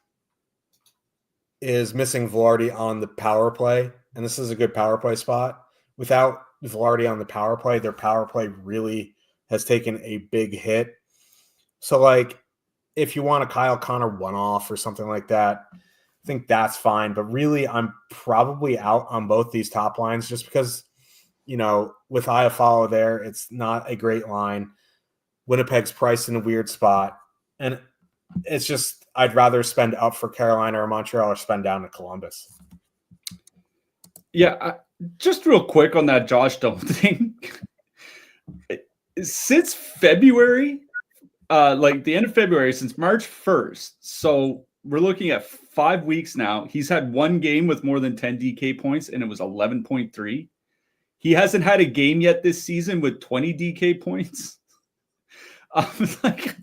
is missing Velarde on the power play, and this is a good power play spot. Without Velarde on the power play, their power play really has taken a big hit. So, like, if you want a Kyle Connor one-off or something like that, I think that's fine. But really, I'm probably out on both these top lines just because, you know, with Iafallo there, it's not a great line. Winnipeg's priced in a weird spot. And it's just, I'd rather spend up for Carolina or Montreal or spend down to Columbus. Yeah, just real quick on that Josh Doan thing. Since February, like the end of February, since March 1st, so we're looking at 5 weeks now. He's had one game with more than 10 DK points, and it was 11.3. He hasn't had a game yet this season with 20 DK points. Like,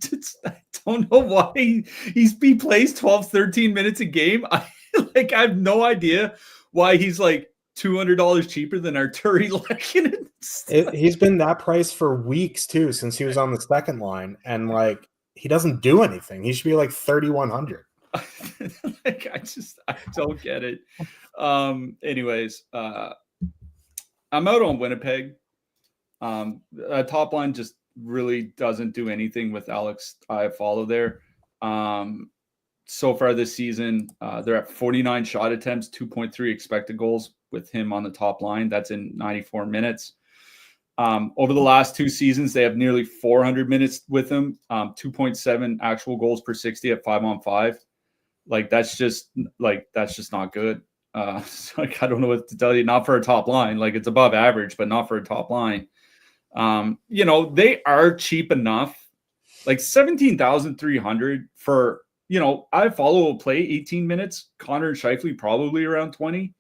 I don't know why he plays 12, 13 minutes a game. I have no idea why he's like $200 cheaper than Arturi Lehkonen. He's been that price for weeks too, since he was on the second line, and like he doesn't do anything. He should be like 3,100. Like I don't get it. Anyways, I'm out on Winnipeg. Top line just really doesn't do anything with Alex Iafallo there. So far this season, they're at 49 shot attempts, 2.3 expected goals with him on the top line. That's in 94 minutes. Over the last 2 seasons, they have nearly 400 minutes with him, 2.7 actual goals per 60 at 5-on-5. Like, that's just not good. So, like, I don't know what to tell you. Not for a top line. Like, it's above average, but not for a top line. You know, they are cheap enough, like 17,300 for, you know, Iafallo will play 18 minutes. Connor and Scheifele probably around 20.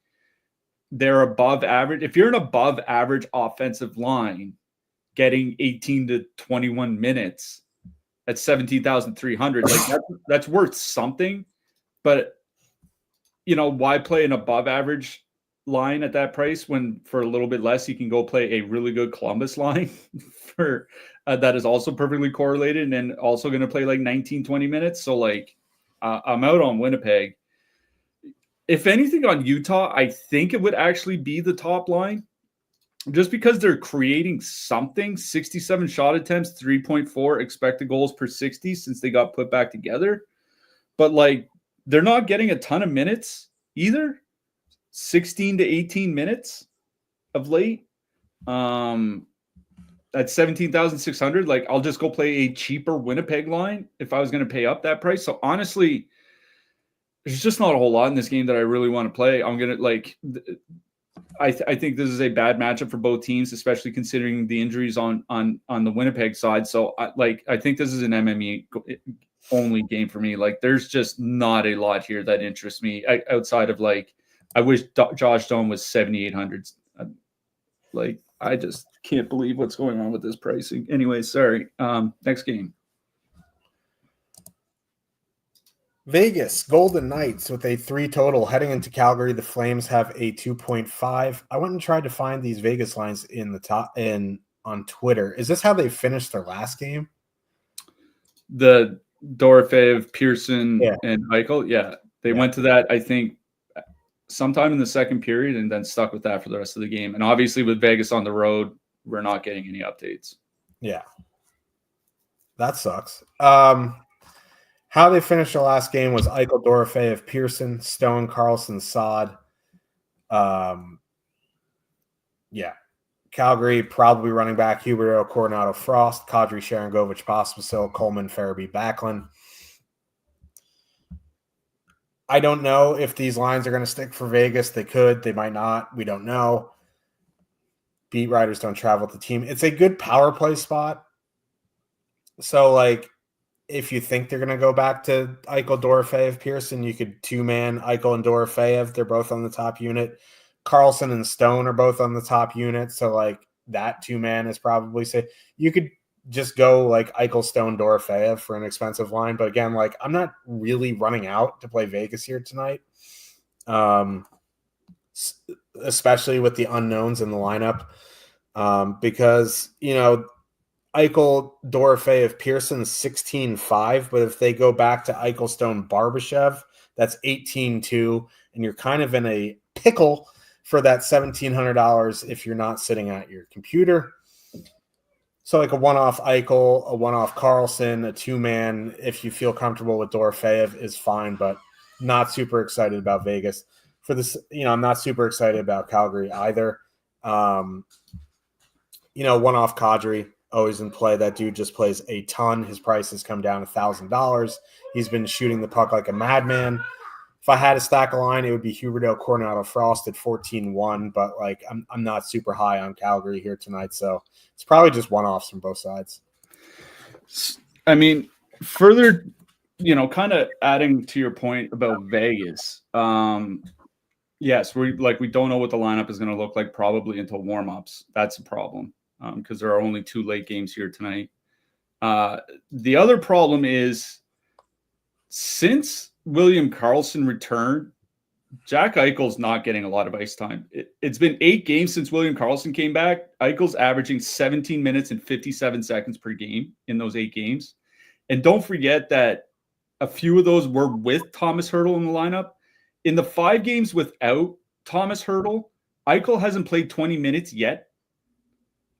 They're above average. If you're an above average offensive line getting 18 to 21 minutes at 17,300, like that's worth something. But, you know, why play an above average line at that price when for a little bit less you can go play a really good Columbus line for that is also perfectly correlated and also going to play like 19, 20 minutes. So like I'm out on Winnipeg. If anything on Utah, I think it would actually be the top line just because they're creating something. 67 shot attempts, 3.4 expected goals per 60 since they got put back together. But like they're not getting a ton of minutes either. 16 to 18 minutes of late. At 17,600, like I'll just go play a cheaper Winnipeg line if I was going to pay up that price. So honestly, there's just not a whole lot in this game that I really want to play. I'm going to like, I think this is a bad matchup for both teams, especially considering the injuries on the Winnipeg side. So I think this is an MME only game for me. Like there's just not a lot here that interests me outside of like, I wish Josh Doan was 7,800. Like, I just can't believe what's going on with this pricing. Anyway, sorry. Next game. Vegas Golden Knights with a 3 total heading into Calgary. The Flames have a 2.5. I went and tried to find these Vegas lines on Twitter. Is this how they finished their last game? The Dorofeev, Pearson, and Eichel. Yeah. They went to that, I think, sometime in the second period and then stuck with that for the rest of the game. And obviously with Vegas on the road, we're not getting any updates. Yeah. That sucks. How they finished the last game was Eichel, Dorofeev, Pearson, Stone, Carlson, Saad. Calgary, probably running back Huberdeau, Coronado, Frost, Kadri, Sharangovich, Pospisil, Coleman, Farabee, Backlund. I don't know if these lines are going to stick for Vegas. They could. They might not. We don't know. Beat writers don't travel with the team. It's a good power play spot. So, like, if you think they're going to go back to Eichel, Dorofeev, Pearson, you could two-man Eichel and Dorofeev. They're both on the top unit. Carlson and Stone are both on the top unit. So, like, that two-man is probably safe. You could just go, like, Eichel, Stone, Dorofeev for an expensive line. But, again, like, I'm not really running out to play Vegas here tonight, especially with the unknowns in the lineup because, you know, Eichel, Dorofeev, Pearson 16-5, but if they go back to Eichel, Stone, Barbashev, that's 18-2, and you're kind of in a pickle for that $1,700 if you're not sitting at your computer. So like a one-off Eichel, a one-off Carlson, a two-man, if you feel comfortable with Dorofeev is fine, but not super excited about Vegas. For this, you know, I'm not super excited about Calgary either. You know, one-off Kadri, always in play. That dude just plays a ton. His price has come down $1,000. He's been shooting the puck like a madman. If I had to stack a line, it would be Huberdeau, Coronado, Frost at 14-1, but like I'm not super high on Calgary here tonight, so it's probably just one-offs from both sides. I mean, further, you know, kind of adding to your point about Vegas. Yes, we don't know what the lineup is going to look like probably until warm-ups. That's a problem because there are only 2 late games here tonight. The other problem is since William Karlsson returned, Jack Eichel's not getting a lot of ice time. It's been 8 games since William Karlsson came back. Eichel's averaging 17 minutes and 57 seconds per game in those 8 games. And don't forget that a few of those were with Thomas Hertl in the lineup. In the 5 games without Thomas Hertl, Eichel hasn't played 20 minutes yet.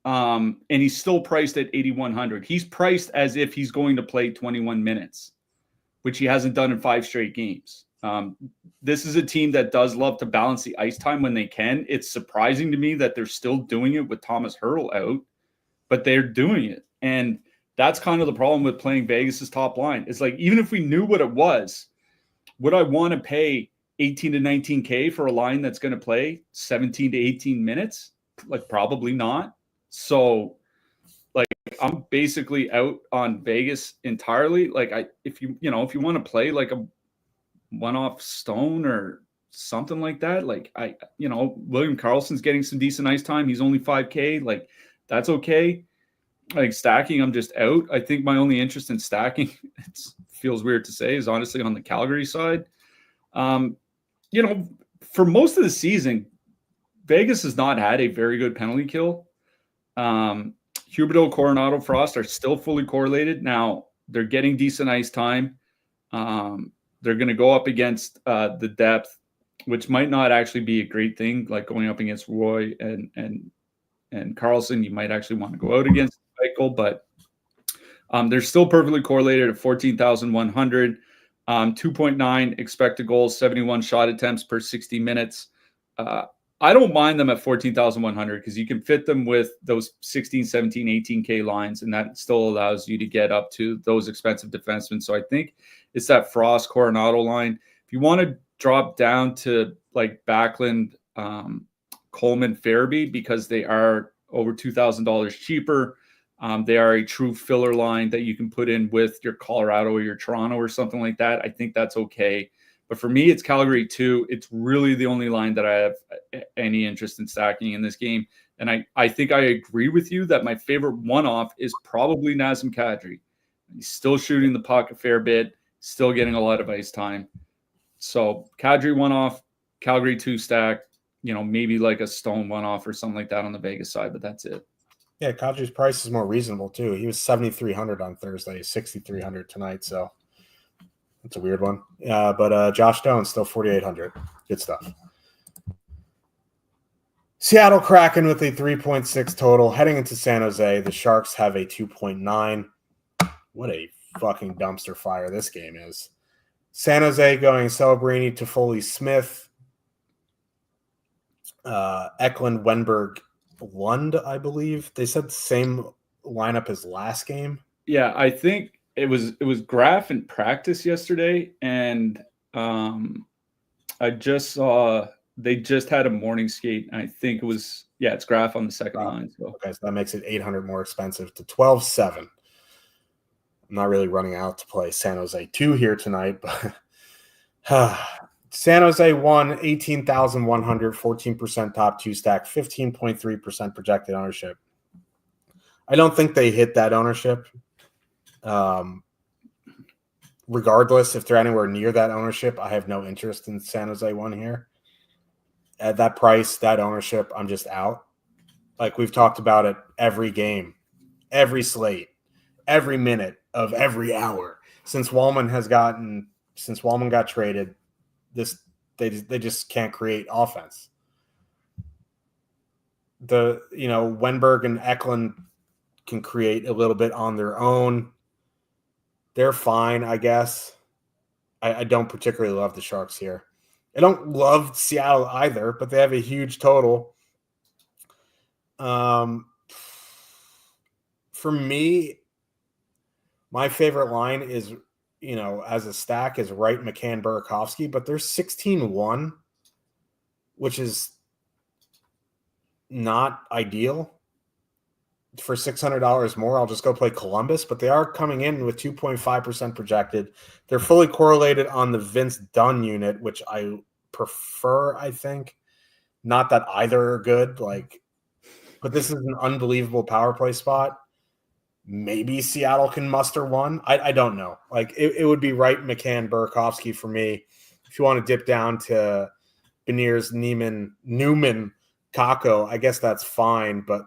And he's still priced at 8,100. He's priced as if he's going to play 21 minutes, which he hasn't done in 5 straight games. This is a team that does love to balance the ice time when they can. It's surprising to me that they're still doing it with Thomas Hertl out, but they're doing it. And that's kind of the problem with playing Vegas's top line. It's like, even if we knew what it was, would I want to pay 18 to 19K for a line that's going to play 17 to 18 minutes? Like, probably not. So, like, I'm basically out on Vegas entirely. Like, if you want to play like a one-off Stone or something like that, like William Karlsson's getting some decent ice time. He's only 5K. Like, that's okay. Like, stacking, I'm just out. I think my only interest in stacking, it feels weird to say, is honestly on the Calgary side. For most of the season, Vegas has not had a very good penalty kill. Huberdeau, Coronado, Frost are still fully correlated. Now, they're getting decent ice time. They're going to go up against the depth, which might not actually be a great thing. Like, going up against Roy and Karlsson, you might actually want to go out against Eichel, but they're still perfectly correlated at 14,100. 2.9 expected goals, 71 shot attempts per 60 minutes. I don't mind them at 14,100 because you can fit them with those 16, 17, 18K lines, and that still allows you to get up to those expensive defensemen. So I think it's that Frost Coronado line. If you want to drop down to like Backlund, Coleman, Farabee, because they are over $2,000 cheaper, they are a true filler line that you can put in with your Colorado or your Toronto or something like that. I think that's okay. But for me, it's Calgary 2. It's really the only line that I have any interest in stacking in this game. And I think I agree with you that my favorite one-off is probably Nazem Kadri. He's still shooting the puck a fair bit, still getting a lot of ice time. So Kadri 1-off, Calgary 2-stack, maybe like a Stone 1-off or something like that on the Vegas side, but that's it. Yeah, Kadri's price is more reasonable too. He was 7,300 on Thursday, 6,300 tonight. So that's a weird one. But Josh Stone still 4,800. Good stuff. Seattle Kraken with a 3.6 total. Heading into San Jose, the Sharks have a 2.9. What a fucking dumpster fire this game is. San Jose going Celebrini, Toffoli, Smith, Eklund, Wenberg, Lund, I believe. They said the same lineup as last game. Yeah, I think it was Graf in practice yesterday, and I just saw they just had a morning skate, and I think it's Graf on the second line. So. Okay, so that makes it 800 more expensive to 12.7. I'm not really running out to play San Jose 2 here tonight, but San Jose won 18,100, 14% top 2-stack, 15.3% projected ownership. I don't think they hit that ownership. Regardless, if they're anywhere near that ownership, I have no interest in San Jose 1 here. At that price, that ownership, I'm just out. Like we've talked about it every game, every slate, every minute of every hour since Wallman got traded. They just can't create offense. Wenberg and Eklund can create a little bit on their own. They're fine, I guess. I don't particularly love the Sharks here. I don't love Seattle either, but they have a huge total. For me, my favorite line is, as a stack is Wright, McCann, Burakovsky, but there's 16-1, which is not ideal. For $600 more, I'll just go play Columbus, but they are coming in with 2.5% projected. They're fully correlated on the Vince Dunn unit, which I prefer, I think. Not that either are good, but this is an unbelievable power play spot. Maybe Seattle can muster one. I don't know. It would be Wright, McCann, Burakovsky for me. If you want to dip down to Beniers, Newman, Kako, I guess that's fine, but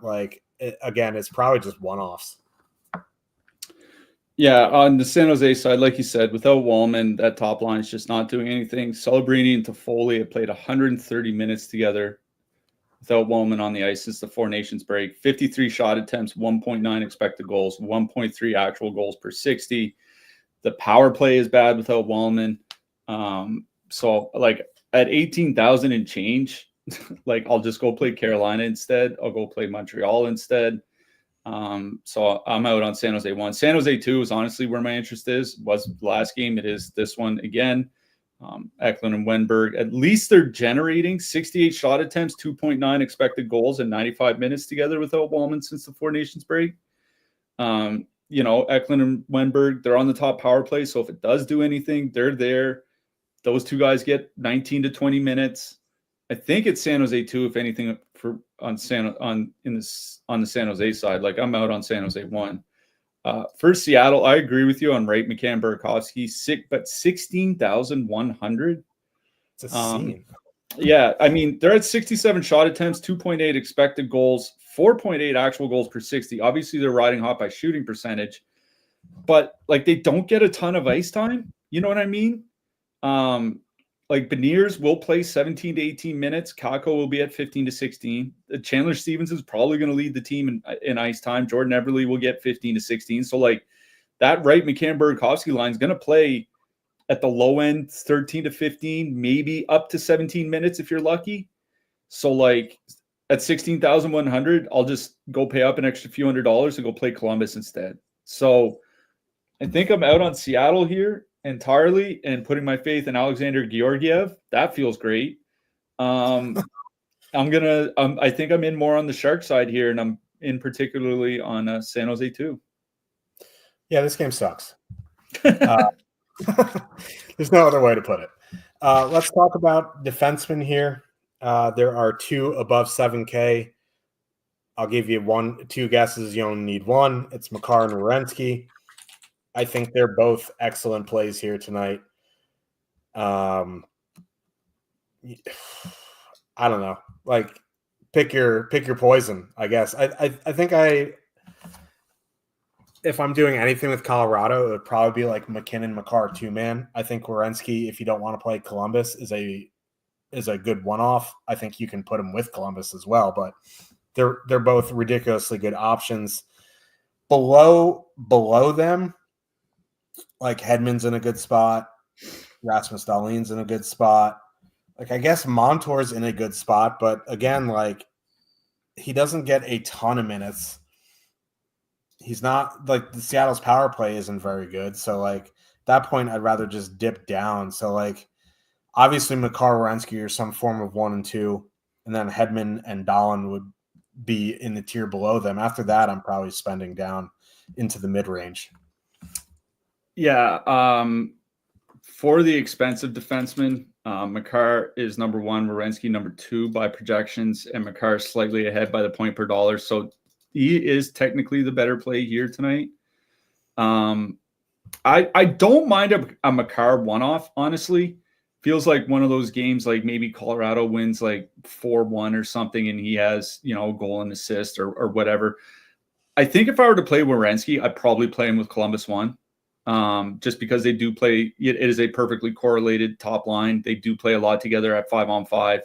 again, it's probably just one-offs. Yeah, on the San Jose side, like you said, without Wallman, that top line is just not doing anything. Celebrini and Toffoli have played 130 minutes together without Wallman on the ice since the Four Nations break. 53 shot attempts, 1.9 expected goals, 1.3 actual goals per 60. The power play is bad without Wallman. So at 18,000 and change, I'll just go play Carolina instead. I'll go play Montreal instead. So I'm out on San Jose 1. San Jose 2 is honestly where my interest is. Was the last game. It is this one again. Eklund and Wenberg, at least they're generating 68 shot attempts, 2.9 expected goals in 95 minutes together without Wallman since the Four Nations break. Eklund and Wenberg, they're on the top power play. So if it does do anything, they're there. Those two guys get 19 to 20 minutes. I think it's San Jose 2, if anything, on the San Jose side. I'm out on San Jose 1. For Seattle, I agree with you on Wright, McCann, Burakovsky, but 16,100. It's a scene. Yeah, I mean, they're at 67 shot attempts, 2.8 expected goals, 4.8 actual goals per 60. Obviously, they're riding hot by shooting percentage, but they don't get a ton of ice time. You know what I mean? Beniers will play 17 to 18 minutes. Kako will be at 15 to 16. Chandler Stevens is probably going to lead the team in ice time. Jordan Everly will get 15 to 16. So that Wright, McCann, Burakovsky line is going to play at the low end 13 to 15, maybe up to 17 minutes if you're lucky. So at 16,100, I'll just go pay up an extra few $100s and go play Columbus instead. So I think I'm out on Seattle here entirely and putting my faith in Alexander Georgiev. That feels great. I think I'm in more on the Shark side here, and I'm in particularly on San Jose 2. Yeah, this game sucks. There's no other way to put it. Let's talk about defensemen here. There are 2 above 7K. I'll give you 2 guesses. You only need one. It's Makar and Werenski. I think they're both excellent plays here tonight. I don't know. Like, pick your poison, I guess. I think if I'm doing anything with Colorado, it would probably be like McKinnon, Makar, 2-man. I think Werenski, if you don't want to play Columbus, is a good one-off. I think you can put him with Columbus as well, but they're both ridiculously good options. Below them, like Hedman's in a good spot, Rasmus Dahlin's in a good spot. Like, I guess Montour's in a good spot, but again, like, he doesn't get a ton of minutes. He's not like the Seattle's power play isn't very good. So like at that point, I'd rather just dip down. So like obviously Makar, Werenski are some form of 1 and 2, and then Hedman and Dahlin would be in the tier below them. After that, I'm probably spending down into the mid range. Yeah. For the expensive defenseman, Makar is number 1, Werenski number 2 by projections, and Makar is slightly ahead by the point per dollar. So he is technically the better play here tonight. I don't mind a Makar one-off, honestly. Feels like one of those games like maybe Colorado wins like 4-1 or something and he has, a goal and assist or whatever. I think if I were to play Werenski, I'd probably play him with Columbus 1. Just because they do play, it is a perfectly correlated top line. They do play a lot together at 5-on-5.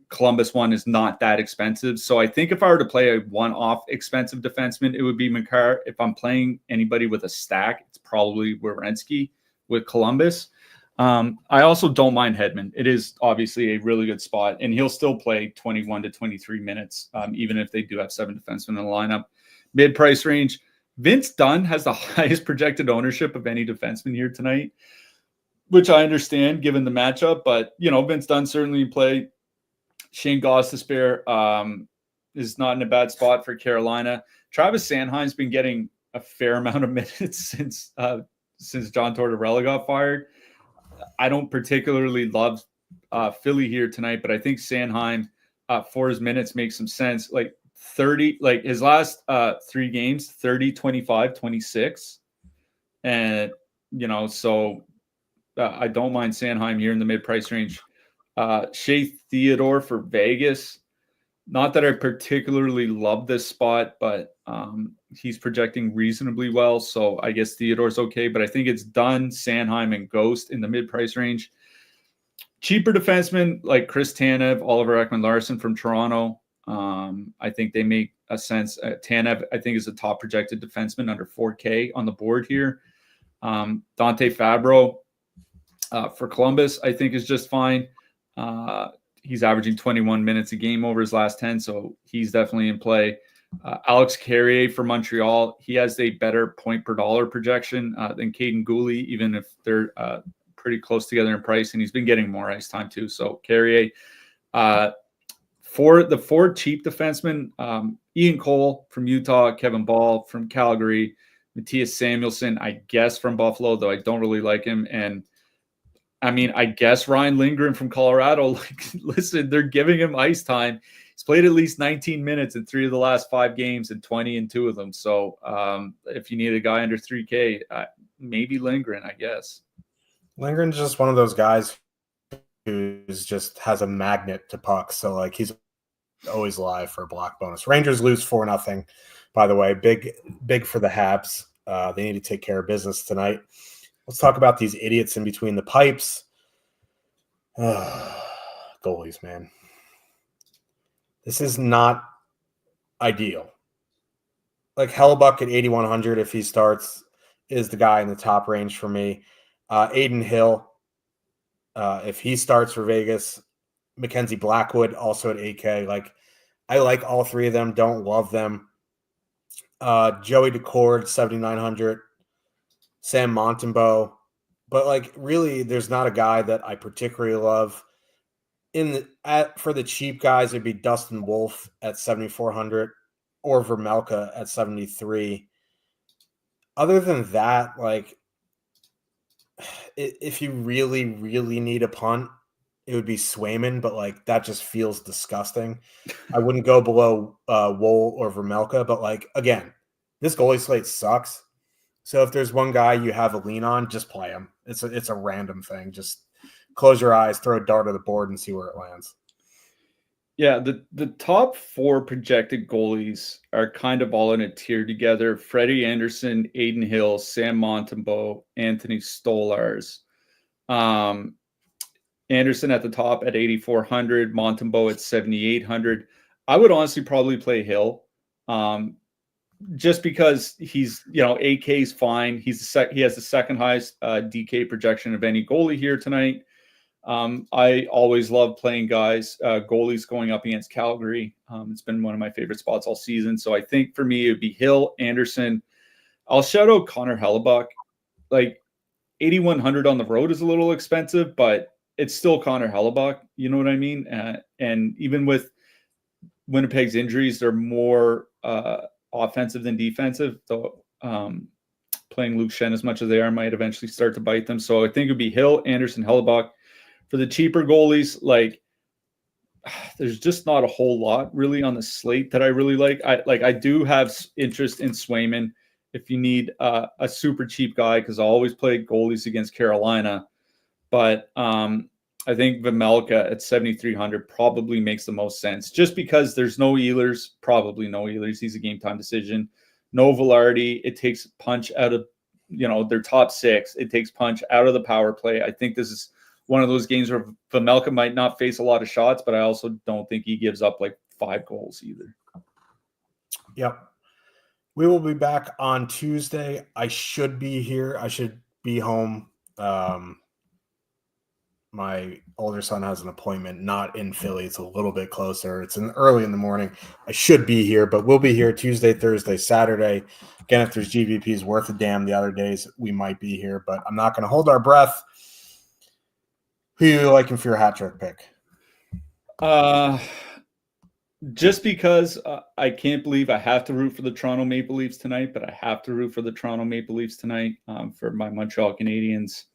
Columbus 1 is not that expensive. So I think if I were to play a one-off expensive defenseman, it would be Makar. If I'm playing anybody with a stack, it's probably Werenski with Columbus. I also don't mind Hedman. It is obviously a really good spot, and he'll still play 21 to 23 minutes, even if they do have 7 defensemen in the lineup. Mid-price range, Vince Dunn has the highest projected ownership of any defenseman here tonight, which I understand given the matchup, but, Vince Dunn certainly in play. Shane Gostisbehere is not in a bad spot for Carolina. Travis Sanheim's been getting a fair amount of minutes since John Tortorella got fired. I don't particularly love Philly here tonight, but I think Sanheim for his minutes makes some sense. Like 30, like his last 3 games, 30, 25, 26. And, so I don't mind Sanheim here in the mid-price range. Shea Theodore for Vegas. Not that I particularly love this spot, but he's projecting reasonably well. So I guess Theodore's okay, but I think it's Dunn, Sanheim, and Ghost in the mid-price range. Cheaper defensemen like Chris Tanev, Oliver Ekman-Larsson from Toronto. I think they make a sense. Tanev, I think, is a top projected defenseman under 4K on the board here. Dante Fabro for Columbus, I think, is just fine. He's averaging 21 minutes a game over his last 10, so he's definitely in play. Alex Carrier for Montreal, he has a better point per dollar projection than Caden Gooley, even if they're pretty close together in price, and he's been getting more ice time too. So Carrier. For the 4 cheap defensemen, Ian Cole from Utah, Kevin Ball from Calgary, Matthias Samuelsson, I guess, from Buffalo, though I don't really like him, and I mean, I guess Ryan Lindgren from Colorado, like, listen, they're giving him ice time. He's played at least 19 minutes in 3 of the last 5 games and 20 in 2 of them. So if you need a guy under 3K, maybe Lindgren, I guess. Lindgren's just one of those guys who just has a magnet to pucks. So, like, he's always live for a block bonus. Rangers lose 4-0, by the way. Big for the Habs. They need to take care of business tonight. Let's talk about these idiots in between the pipes. Goalies, man. This is not ideal. Like Hellebuck at 8,100, if he starts, is the guy in the top range for me. Aiden Hill, if he starts for Vegas. Mackenzie Blackwood, also at 8K. Like, I like all 3 of them. Don't love them. Joey Decord, 7,900. Sam Montembeault, but like really, there's not a guy that I particularly love. For the cheap guys, it'd be Dustin Wolf at 7,400 or Vermelka at 73. Other than that, like if you really, really need a punt, it would be Swayman, but like that just feels disgusting. I wouldn't go below Woll or Vermelka, but like again, this goalie slate sucks. So if there's one guy you have a lean on, just play him. It's a random thing. Just close your eyes, throw a dart at the board, and see where it lands. Yeah, the top 4 projected goalies are kind of all in a tier together. Freddie Anderson, Aiden Hill, Sam Montembeault, Anthony Stolars. Anderson at the top at 8,400, Montembeault at 7,800. I would honestly probably play Hill, just because he's, AK is fine. He has the second highest DK projection of any goalie here tonight. I always love playing goalies going up against Calgary. It's been one of my favorite spots all season. So I think for me, it would be Hill, Anderson. I'll shout out Connor Hellebuck. Like 8,100 on the road is a little expensive, but it's still Connor Hellebuck. You know what I mean? And even with Winnipeg's injuries, they're more offensive than defensive. Though playing Luke Shen as much as they are might eventually start to bite them. So I think it would be Hill, Anderson, Hellebuck. For the cheaper goalies, like there's just not a whole lot really on the slate that I really like. I do have interest in Swayman if you need a super cheap guy, because I always play goalies against Carolina. But I think Vejmelka at 7,300 probably makes the most sense, just because there's no Ehlers, probably no Ehlers. He's a game time decision. No Velarde. It takes punch out of their top 6. It takes punch out of the power play. I think this is one of those games where Vejmelka might not face a lot of shots, but I also don't think he gives up like 5 goals either. Yep. We will be back on Tuesday. I should be here. I should be home. My older son has an appointment, not in Philly. It's a little bit closer. It's early in the morning. I should be here, but we'll be here Tuesday, Thursday, Saturday. Again, if there's GVPs worth a damn the other days, we might be here, but I'm not going to hold our breath. Who are you liking for your hat trick pick? Just because I can't believe I have to root for the Toronto Maple Leafs tonight, but I have to root for the Toronto Maple Leafs tonight for my Montreal Canadiens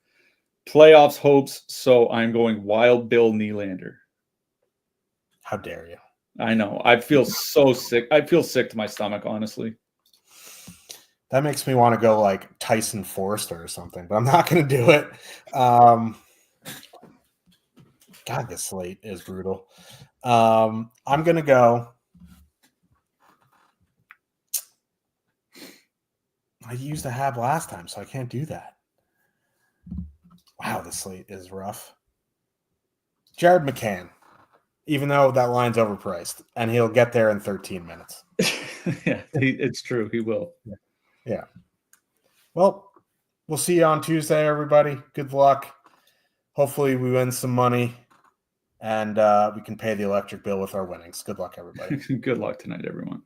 playoffs hopes. So I'm going Wild Bill Nylander. How dare you? I know. I feel so sick. I feel sick to my stomach, honestly. That makes me want to go like Tyson Forster or something, but I'm not going to do it. God, this slate is brutal. I'm going to go. I used a Hab last time, so I can't do that. Wow, this slate is rough. Jared McCann, even though that line's overpriced, and he'll get there in 13 minutes. Yeah, it's true. He will. Yeah. Well, we'll see you on Tuesday, everybody. Good luck. Hopefully we win some money. And we can pay the electric bill with our winnings. Good luck, everybody. Good luck tonight, everyone.